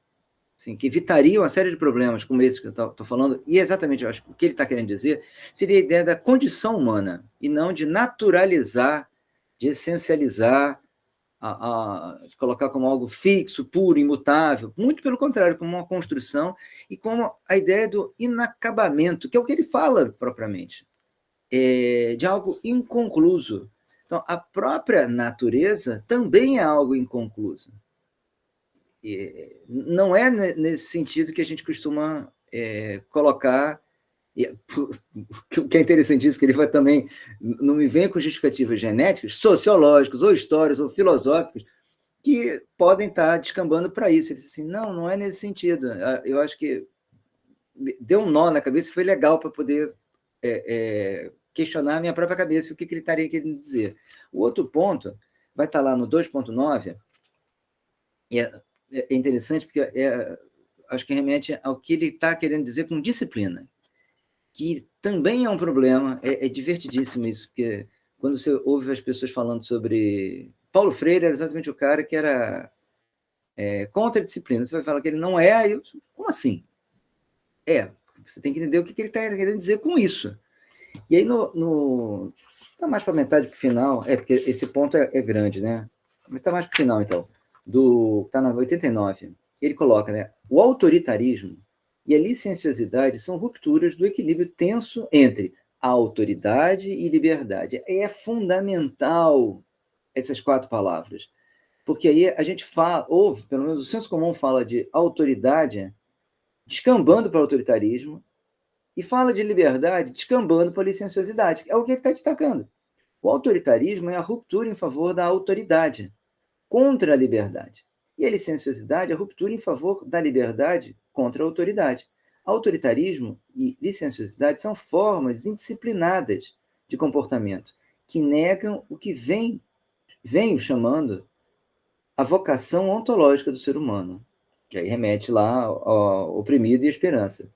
assim, que evitaria uma série de problemas como esse que eu estou falando, e exatamente eu acho que o que ele está querendo dizer, seria a ideia da condição humana, e não de naturalizar, de essencializar, de colocar como algo fixo, puro, imutável, muito pelo contrário, como uma construção e como a ideia do inacabamento, que é o que ele fala propriamente, de algo inconcluso. Então, a própria natureza também é algo inconcluso. Não é nesse sentido que a gente costuma colocar. O que é interessantíssimo, que ele vai também, não me vem com justificativas genéticas, sociológicas, ou históricas, ou filosóficas, que podem estar descambando para isso. Ele disse assim, não é nesse sentido. Eu acho que deu um nó na cabeça e foi legal para poder questionar a minha própria cabeça o que ele estaria querendo dizer. O outro ponto vai estar lá no 2.9, e é interessante porque acho que remete ao que ele está querendo dizer com disciplina, que também é um problema, é divertidíssimo isso, porque quando você ouve as pessoas falando sobre... Paulo Freire era exatamente o cara que era contra a disciplina. Você vai falar que ele não é, como assim? Você tem que entender o que ele está querendo dizer com isso. E aí, está mais para metade para o final, porque esse ponto é grande, né? Mas está mais para o final, então. Está na 89. Ele coloca, né? O autoritarismo e a licenciosidade são rupturas do equilíbrio tenso entre a autoridade e liberdade. É fundamental essas 4 palavras, porque aí a gente ouve, pelo menos o senso comum fala de autoridade descambando para o autoritarismo e fala de liberdade descambando para a licenciosidade. É o que ele está destacando. O autoritarismo é a ruptura em favor da autoridade contra a liberdade. E a licenciosidade é a ruptura em favor da liberdade contra a autoridade. Autoritarismo e licenciosidade são formas indisciplinadas de comportamento que negam o que venho chamando a vocação ontológica do ser humano. E aí remete lá ao oprimido e a esperança.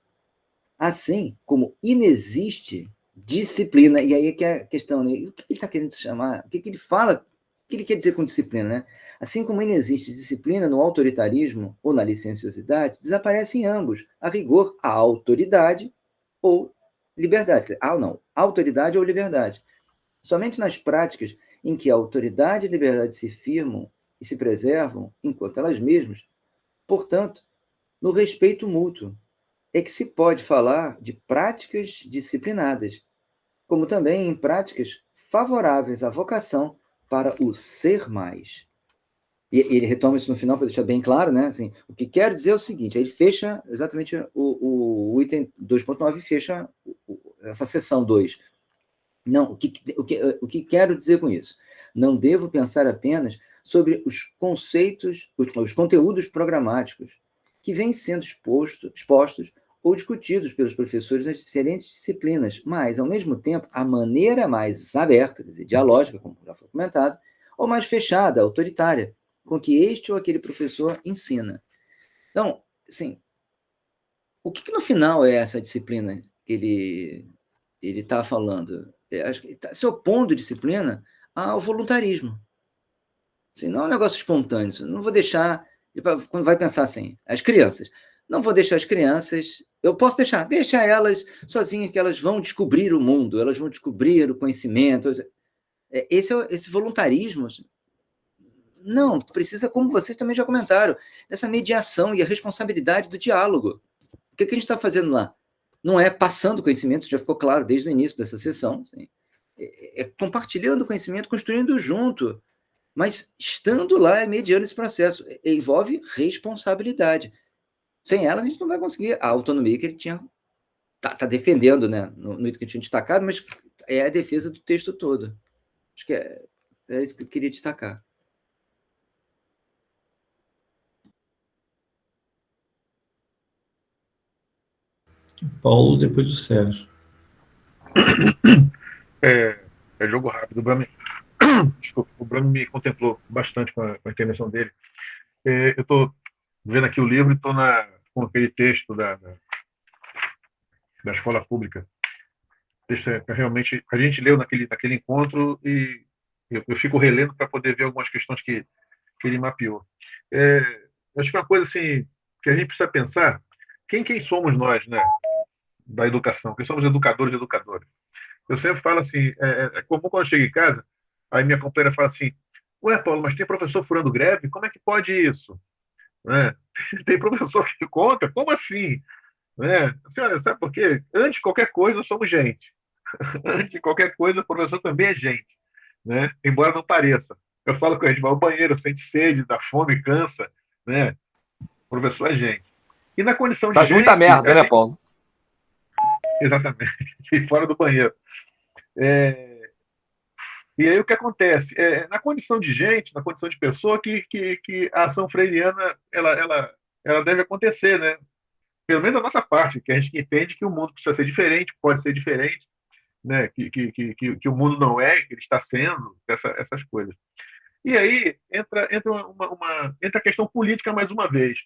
Assim como inexiste disciplina, e aí é que é a questão, né? O que ele está querendo chamar? O que ele fala? O que ele quer dizer com disciplina, né? Assim como inexiste disciplina no autoritarismo ou na licenciosidade, desaparece em ambos, a rigor, a autoridade ou liberdade. Autoridade ou liberdade. Somente nas práticas em que a autoridade e a liberdade se firmam e se preservam enquanto elas mesmas, portanto, no respeito mútuo, é que se pode falar de práticas disciplinadas, como também em práticas favoráveis à vocação para o ser mais. E ele retoma isso no final para deixar bem claro, né? Assim, o que quer dizer é o seguinte, aí ele fecha exatamente o item 2.9, fecha essa seção 2. Não, o que quero dizer com isso? Não devo pensar apenas sobre os conceitos, os conteúdos programáticos que vêm sendo expostos ou discutidos pelos professores nas diferentes disciplinas, mas, ao mesmo tempo, a maneira mais aberta, quer dizer, dialógica, como já foi comentado, ou mais fechada, autoritária, com que este ou aquele professor ensina. Então, assim, o que no final é essa disciplina que ele está falando? Acho que ele está se opondo disciplina ao voluntarismo. Assim, não é um negócio espontâneo. Não vou deixar... Quando vai pensar assim, as crianças... Não vou deixar as crianças... Eu posso deixar elas sozinhas, que elas vão descobrir o mundo, elas vão descobrir o conhecimento. Esse voluntarismo Não, precisa, como vocês também já comentaram, dessa mediação e a responsabilidade do diálogo. O que a gente está fazendo lá? Não é passando conhecimento, já ficou claro desde o início dessa sessão, assim, é compartilhando conhecimento, construindo junto, mas estando lá, mediando esse processo, envolve responsabilidade. Sem ela, a gente não vai conseguir a autonomia que ele tinha, tá defendendo, né, no item que eu tinha destacado, mas é a defesa do texto todo. Acho que é isso que eu queria destacar. Paulo, depois do Sérgio. É jogo rápido. Desculpa, o Bruno me contemplou bastante com a intervenção dele. Eu estou vendo aqui o livro e estou com aquele texto da escola pública. Texto realmente a gente leu naquele encontro e eu fico relendo para poder ver algumas questões que ele mapeou. Acho que uma coisa assim que a gente precisa pensar, quem somos nós, né, da educação? Quem somos educadores e educadoras? Eu sempre falo assim, é comum quando eu chego em casa, aí minha companheira fala assim, ué, Paulo, mas tem professor furando greve? Como é que pode isso? Né? Tem professor que conta? Como assim? Né? Assim, olha, sabe por quê? Antes de qualquer coisa, nós somos gente. Antes de qualquer coisa, o professor também é gente. Né? Embora não pareça. Eu falo com a gente, vai ao banheiro, sente sede, dá fome, cansa. Né? O professor é gente. E na condição de Faz gente... muita merda, né, Paulo? Exatamente. E fora do banheiro. E aí o que acontece? Na condição de gente, na condição de pessoa, que a ação freiriana ela deve acontecer, né? Pelo menos da nossa parte, que a gente entende que o mundo precisa ser diferente, pode ser diferente, né? Que o mundo não é, que ele está sendo, essas coisas. E aí entra a questão política mais uma vez.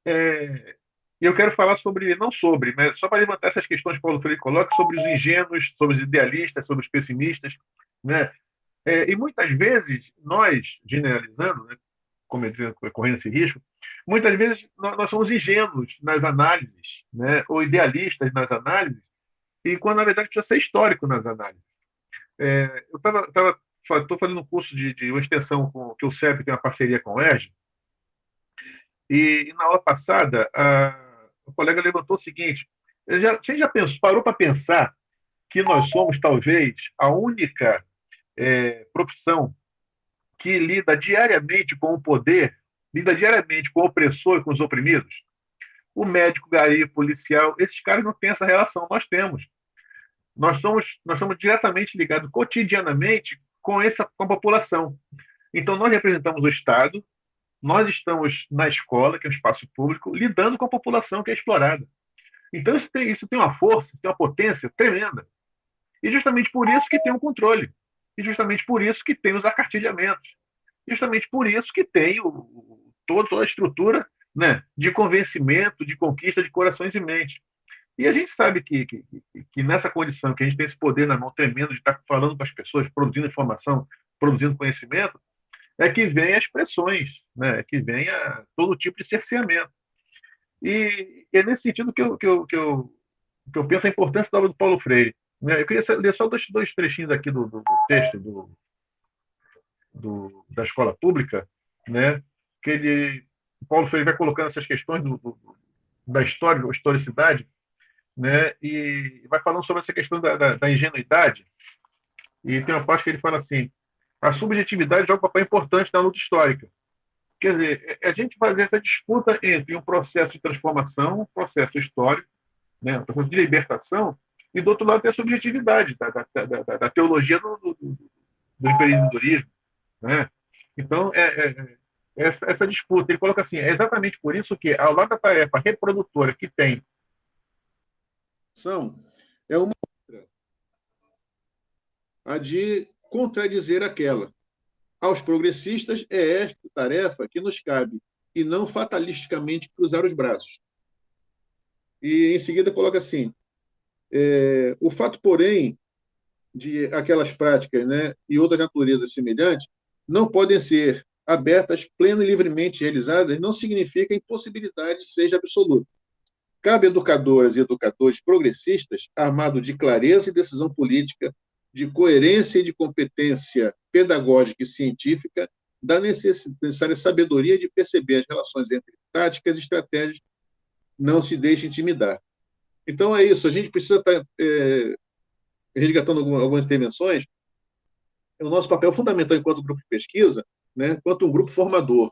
E eu quero falar não sobre, mas só para levantar essas questões que Paulo Freire coloca sobre os ingênuos, sobre os idealistas, sobre os pessimistas, né? E muitas vezes nós, generalizando, né, correndo esse risco, muitas vezes nós somos ingênuos nas análises, né, ou idealistas nas análises, e quando na verdade precisa ser histórico nas análises. Eu estou fazendo um curso de uma extensão que o CEP tem uma parceria com o ERJ, e na aula passada o colega levantou o seguinte: você já parou para pensar que nós somos talvez a única profissão que lida diariamente com o poder, lida diariamente com o opressor e com os oprimidos? O médico, gari, policial, esses caras não têm essa relação, nós temos. Nós somos diretamente ligados cotidianamente com a população. Então, nós representamos o Estado, nós estamos na escola, que é um espaço público, lidando com a população que é explorada. Então, isso tem uma força, tem uma potência tremenda. E justamente por isso que tem um controle. E justamente por isso que tem os acartilhamentos. Justamente por isso que tem toda a estrutura, né, de convencimento, de conquista de corações e mentes. E a gente sabe que nessa condição, que a gente tem esse poder na mão tremendo de estar falando com as pessoas, produzindo informação, produzindo conhecimento, é que vem as pressões, né, é que vem todo tipo de cerceamento. E é nesse sentido que eu penso a importância da obra do Paulo Freire. Né? Eu queria ler só dois trechinhos aqui do texto da escola pública, né? Que o Paulo Freire vai colocando essas questões da história, da historicidade, né? E vai falando sobre essa questão da ingenuidade. E tem uma parte que ele fala assim: a subjetividade joga um papel importante na luta histórica. Quer dizer, a gente fazer essa disputa entre um processo de transformação, um processo histórico, né, um processo de libertação, e do outro lado tem a subjetividade da teologia do empreendedorismo, né? Então, essa disputa, ele coloca assim: é exatamente por isso que, ao lado da tarefa reprodutora que tem, é uma outra, a de contradizer aquela. Aos progressistas, é esta tarefa que nos cabe, e não fatalisticamente cruzar os braços. E, em seguida, coloca assim: o fato, porém, de aquelas práticas, né, e outras naturezas semelhantes não podem ser abertas, plena e livremente realizadas, não significa a impossibilidade seja absoluta. Cabe a educadoras e educadores progressistas, armados de clareza e decisão política, de coerência e de competência pedagógica e científica, da necessária sabedoria de perceber as relações entre táticas e estratégias, não se deixe intimidar. Então é isso, a gente precisa estar resgatando algumas intervenções. O nosso papel fundamental enquanto grupo de pesquisa, né, enquanto um grupo formador,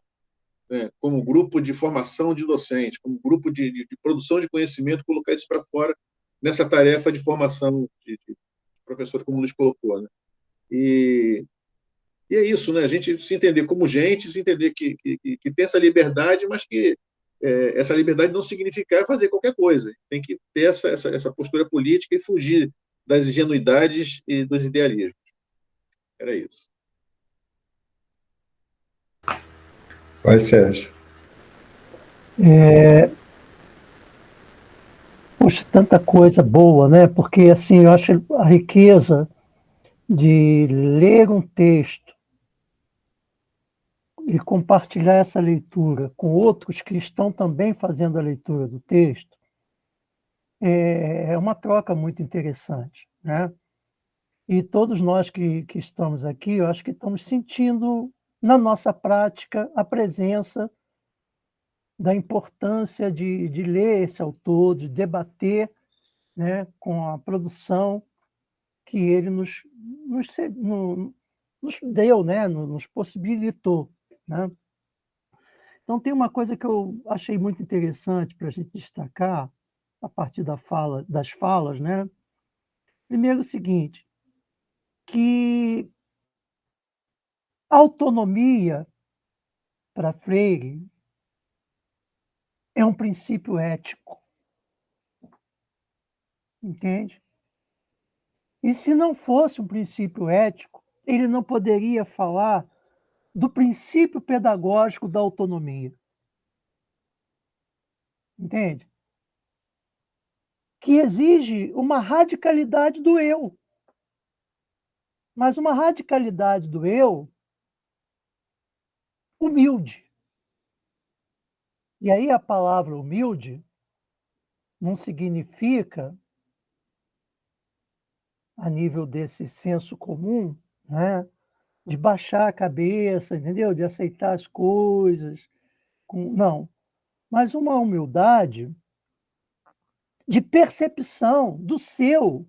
né, como grupo de formação de docentes, como grupo de produção de conhecimento, colocar isso para fora nessa tarefa de formação de professor, como o Luiz colocou. Né? E é isso, né? A gente se entender como gente, se entender que tem essa liberdade, mas que essa liberdade não significa fazer qualquer coisa. Tem que ter essa postura política e fugir das ingenuidades e dos idealismos. Era isso. Vai, Sérgio. Poxa, tanta coisa boa, né? Porque, assim, eu acho a riqueza de ler um texto e compartilhar essa leitura com outros que estão também fazendo a leitura do texto é uma troca muito interessante, né? E todos nós que estamos aqui, eu acho que estamos sentindo na nossa prática a presença da importância de ler esse autor, de debater, né, com a produção que ele nos deu, né, nos possibilitou. Né? Então, tem uma coisa que eu achei muito interessante para a gente destacar, a partir das falas. Né? Primeiro, o seguinte, que a autonomia, para Freire, é um princípio ético. Entende? E se não fosse um princípio ético, ele não poderia falar do princípio pedagógico da autonomia. Entende? Que exige uma radicalidade do eu. Mas uma radicalidade do eu humilde. E aí a palavra humilde não significa, a nível desse senso comum, né, de baixar a cabeça, entendeu? De aceitar as coisas. Não. Mas uma humildade de percepção do seu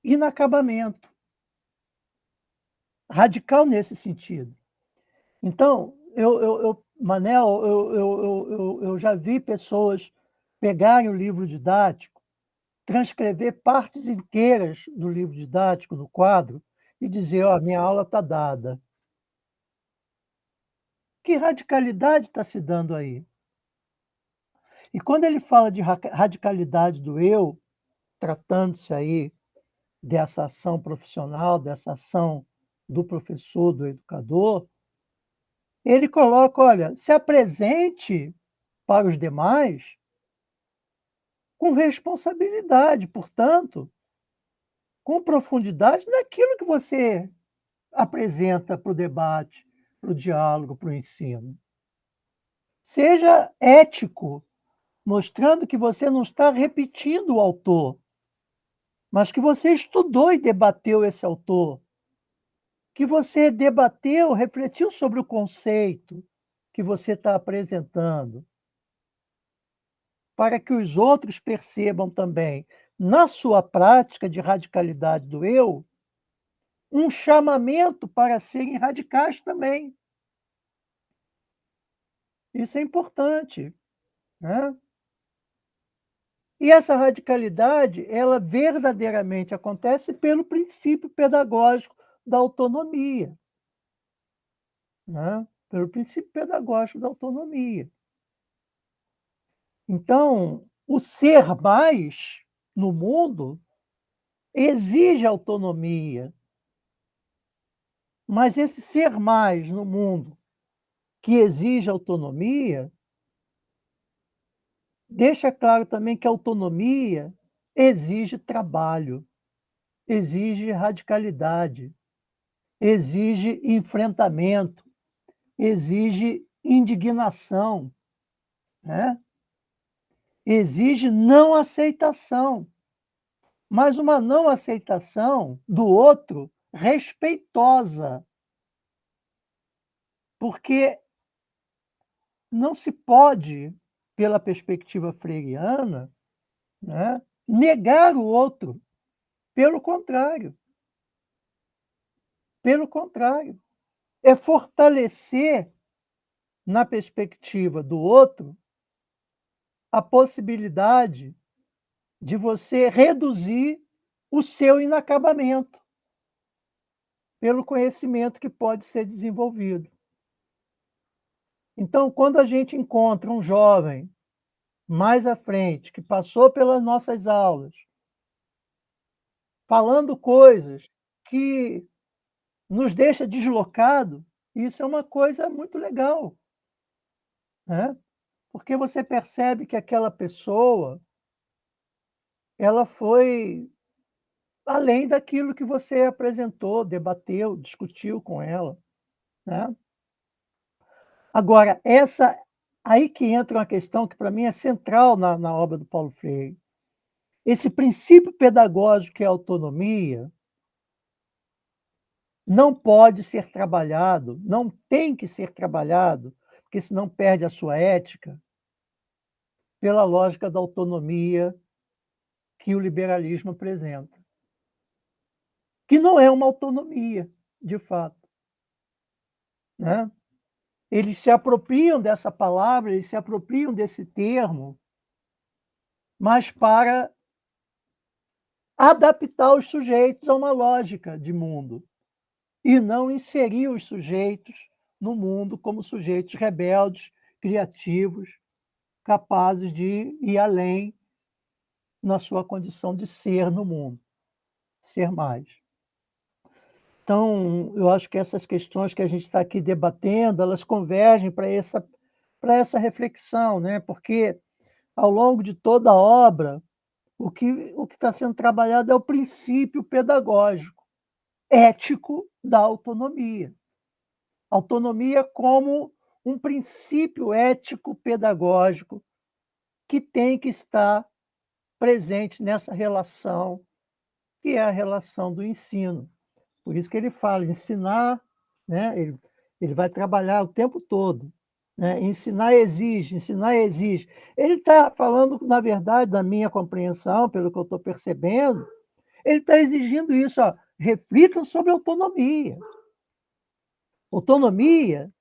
inacabamento. Radical nesse sentido. Então, Manel, eu já vi pessoas pegarem o livro didático, transcrever partes inteiras do livro didático no quadro e dizer, ó, minha aula está dada. Que radicalidade está se dando aí? E quando ele fala de radicalidade do eu, tratando-se aí dessa ação profissional, dessa ação do professor, do educador, ele coloca, olha, se apresente para os demais com responsabilidade, portanto, com profundidade naquilo que você apresenta para o debate, para o diálogo, para o ensino. Seja ético, mostrando que você não está repetindo o autor, mas que você estudou e debateu esse autor, que você debateu, refletiu sobre o conceito que você está apresentando, para que os outros percebam também, na sua prática de radicalidade do eu, um chamamento para serem radicais também. Isso é importante, né? E essa radicalidade, ela verdadeiramente acontece pelo princípio pedagógico da autonomia, né? Pelo princípio pedagógico da autonomia. Então, o ser mais no mundo exige autonomia, mas esse ser mais no mundo que exige autonomia deixa claro também que a autonomia exige trabalho, exige radicalidade, exige enfrentamento, exige indignação, né? Exige não aceitação, mas uma não aceitação do outro respeitosa, Porque não se pode, pela perspectiva freiriana, né, negar o outro. Pelo contrário. Pelo contrário. É fortalecer, na perspectiva do outro, a possibilidade de você reduzir o seu inacabamento pelo conhecimento que pode ser desenvolvido. Então, quando a gente encontra um jovem mais à frente, que passou pelas nossas aulas, falando coisas que nos deixa deslocado, isso é uma coisa muito legal, né? Porque você percebe que aquela pessoa, ela foi além daquilo que você apresentou, debateu, discutiu com ela, né? Agora, essa aí que entra uma questão que para mim é central na obra do Paulo Freire. Esse princípio pedagógico que é a autonomia não pode ser trabalhado, não tem que ser trabalhado, porque senão perde a sua ética, pela lógica da autonomia que o liberalismo apresenta. Que não é uma autonomia, de fato, né? Eles se apropriam dessa palavra, eles se apropriam desse termo, mas para adaptar os sujeitos a uma lógica de mundo e não inserir os sujeitos no mundo como sujeitos rebeldes, criativos, capazes de ir além na sua condição de ser no mundo, ser mais. Então, eu acho que essas questões que a gente está aqui debatendo, elas convergem para essa reflexão, né? Porque ao longo de toda a obra, o que está sendo trabalhado é o princípio pedagógico, ético da autonomia. Autonomia como um princípio ético pedagógico que tem que estar presente nessa relação, que é a relação do ensino. Por isso que ele fala, ensinar, né? Ele vai trabalhar o tempo todo, né? Ensinar exige, ensinar exige. Ele está falando, na verdade, da minha compreensão, pelo que eu estou percebendo, ele está exigindo isso, ó, reflitam sobre autonomia. Autonomia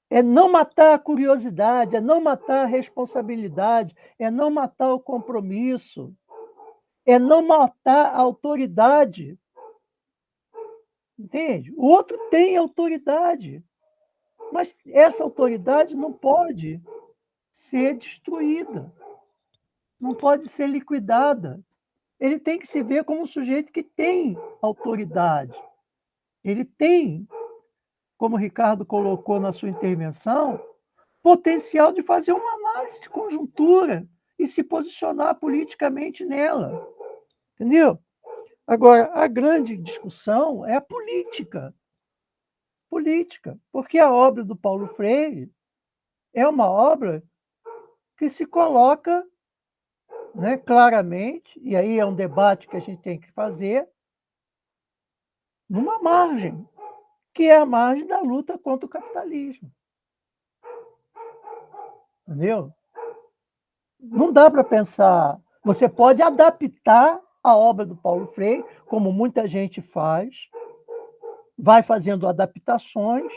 é não matar a curiosidade, é não matar a responsabilidade, é não matar o compromisso, é não matar a autoridade. Entende? O outro tem autoridade, mas essa autoridade não pode ser destruída, não pode ser liquidada. Ele tem que se ver como um sujeito que tem autoridade. Ele tem, como o Ricardo colocou na sua intervenção, potencial de fazer uma análise de conjuntura e se posicionar politicamente nela. Entendeu? Agora, a grande discussão é a política. Política. Porque a obra do Paulo Freire é uma obra que se coloca, né, claramente, e aí é um debate que a gente tem que fazer, numa margem, que é a margem da luta contra o capitalismo. Entendeu? Não dá para pensar. Você pode adaptar a obra do Paulo Freire, como muita gente faz, vai fazendo adaptações,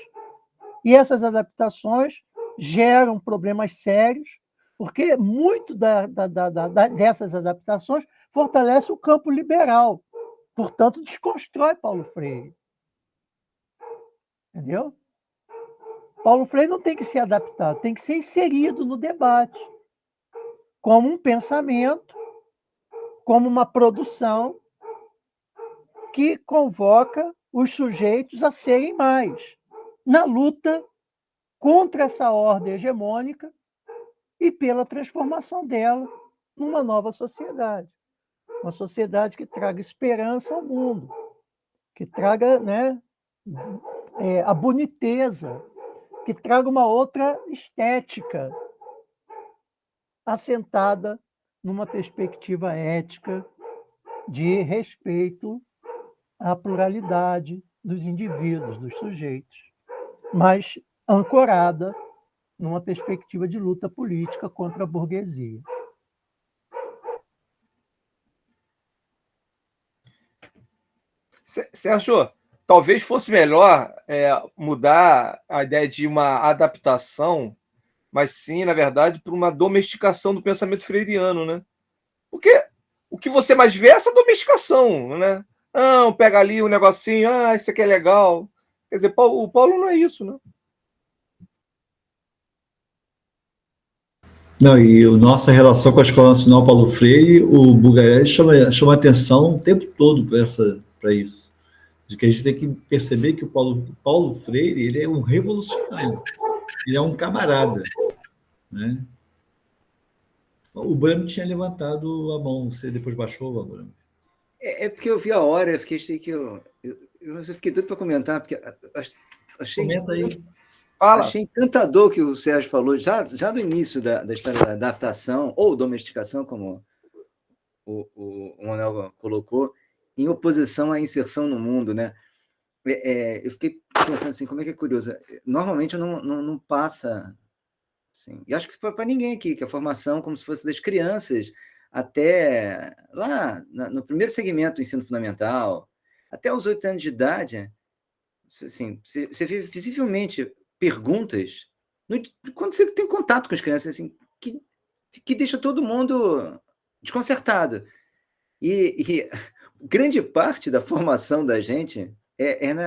e essas adaptações geram problemas sérios, porque muito dessas adaptações fortalece o campo liberal, portanto, desconstrói Paulo Freire. Entendeu? Paulo Freire não tem que ser adaptado, tem que ser inserido no debate, como um pensamento, como uma produção que convoca os sujeitos a serem mais, na luta contra essa ordem hegemônica e pela transformação dela numa nova sociedade. Uma sociedade que traga esperança ao mundo, que traga, né, a boniteza, que traga uma outra estética assentada numa perspectiva ética de respeito à pluralidade dos indivíduos, dos sujeitos. mas ancorada numa perspectiva de luta política contra a burguesia. Sérgio, talvez fosse melhor mudar a ideia de uma adaptação, mas sim, na verdade, para uma domesticação do pensamento freiriano, né? Porque o que você mais vê é essa domesticação, né? Ah, pega ali um negocinho, isso aqui é legal. Quer dizer, o Paulo não é isso, né? Não, e a nossa relação com a Escola Nacional Paulo Freire, o Bugarelli chama atenção o tempo todo para isso. De que a gente tem que perceber que o Paulo Freire ele é um revolucionário, ele é um camarada, né? O Brahmi tinha levantado a mão, você depois baixou, Brahmi? É porque eu vi a hora, eu fiquei doido para comentar, porque achei, comenta aí. Achei encantador o que o Sérgio falou, já do início da história da adaptação, ou domesticação, como o Manuel colocou, em oposição à inserção no mundo, né? Eu fiquei pensando assim, como é que é curioso. Normalmente não passa... Assim, e acho que para ninguém aqui, que a formação, como se fosse das crianças, até lá no primeiro segmento do ensino fundamental, até os 8 anos de idade, assim, você vê visivelmente perguntas, quando você tem contato com as crianças, assim, que deixa todo mundo desconcertado. E grande parte da formação da gente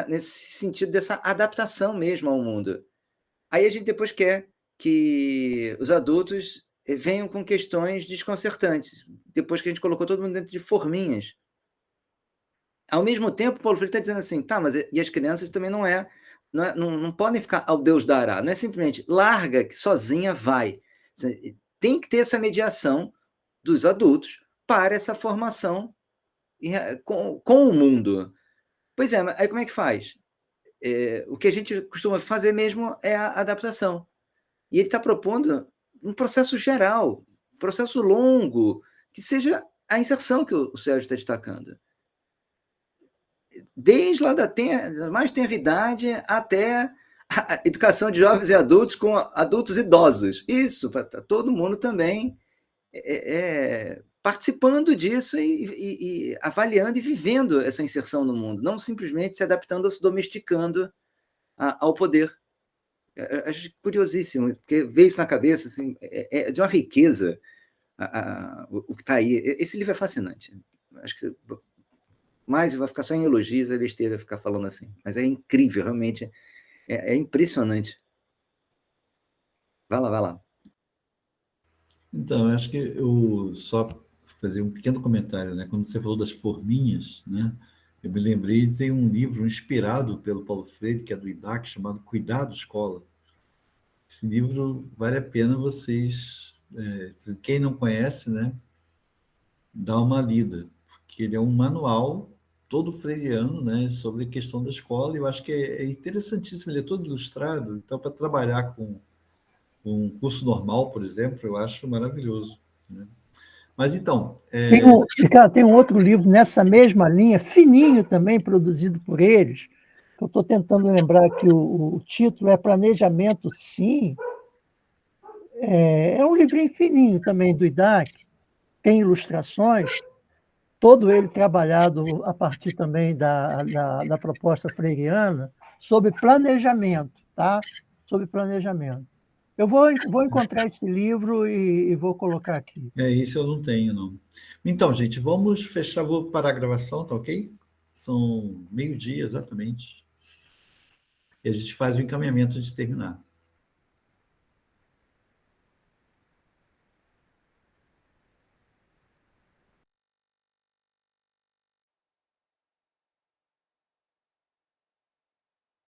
nesse sentido dessa adaptação mesmo ao mundo. Aí a gente depois quer que os adultos venham com questões desconcertantes, depois que a gente colocou todo mundo dentro de forminhas. Ao mesmo tempo, Paulo Freire está dizendo assim, tá, mas e as crianças também não podem ficar ao Deus dará, não é simplesmente larga que sozinha vai. Tem que ter essa mediação dos adultos para essa formação com o mundo. Pois é, mas aí como é que faz? O que a gente costuma fazer mesmo é a adaptação. E ele está propondo um processo geral, um processo longo, que seja a inserção que o Sérgio está destacando. Desde lá da mais tenra idade até a educação de jovens e adultos com adultos idosos. Isso, para todo mundo também participando disso e avaliando e vivendo essa inserção no mundo, não simplesmente se adaptando ou se domesticando ao poder. Acho curiosíssimo, porque veio isso na cabeça, assim, de uma riqueza o que está aí. Esse livro é fascinante. Acho que mas vai ficar só em elogios, é besteira ficar falando assim. Mas é incrível, realmente. É impressionante. Vai lá. Então, eu acho que eu só fazer um pequeno comentário, né? Quando você falou das forminhas, né? Eu me lembrei de um livro inspirado pelo Paulo Freire, que é do IDAC, chamado Cuidado Escola. Esse livro vale a pena vocês, quem não conhece, né? Dá uma lida, porque ele é um manual todo freiriano, né, sobre a questão da escola, e eu acho que é interessantíssimo, ele é todo ilustrado, então para trabalhar com um curso normal, por exemplo, eu acho maravilhoso, né? Mas então... Tem um outro livro nessa mesma linha, fininho também, produzido por eles, que eu estou tentando lembrar que o título é Planejamento, sim. É um livrinho fininho também do IDAC, tem ilustrações, todo ele trabalhado a partir também da proposta freiriana, sobre planejamento, tá? Sobre planejamento. Eu vou encontrar esse livro e vou colocar aqui. Isso eu não tenho, não. Então, gente, vamos fechar, vou parar a gravação, tá ok? São 12:00 exatamente. E a gente faz o encaminhamento de terminar.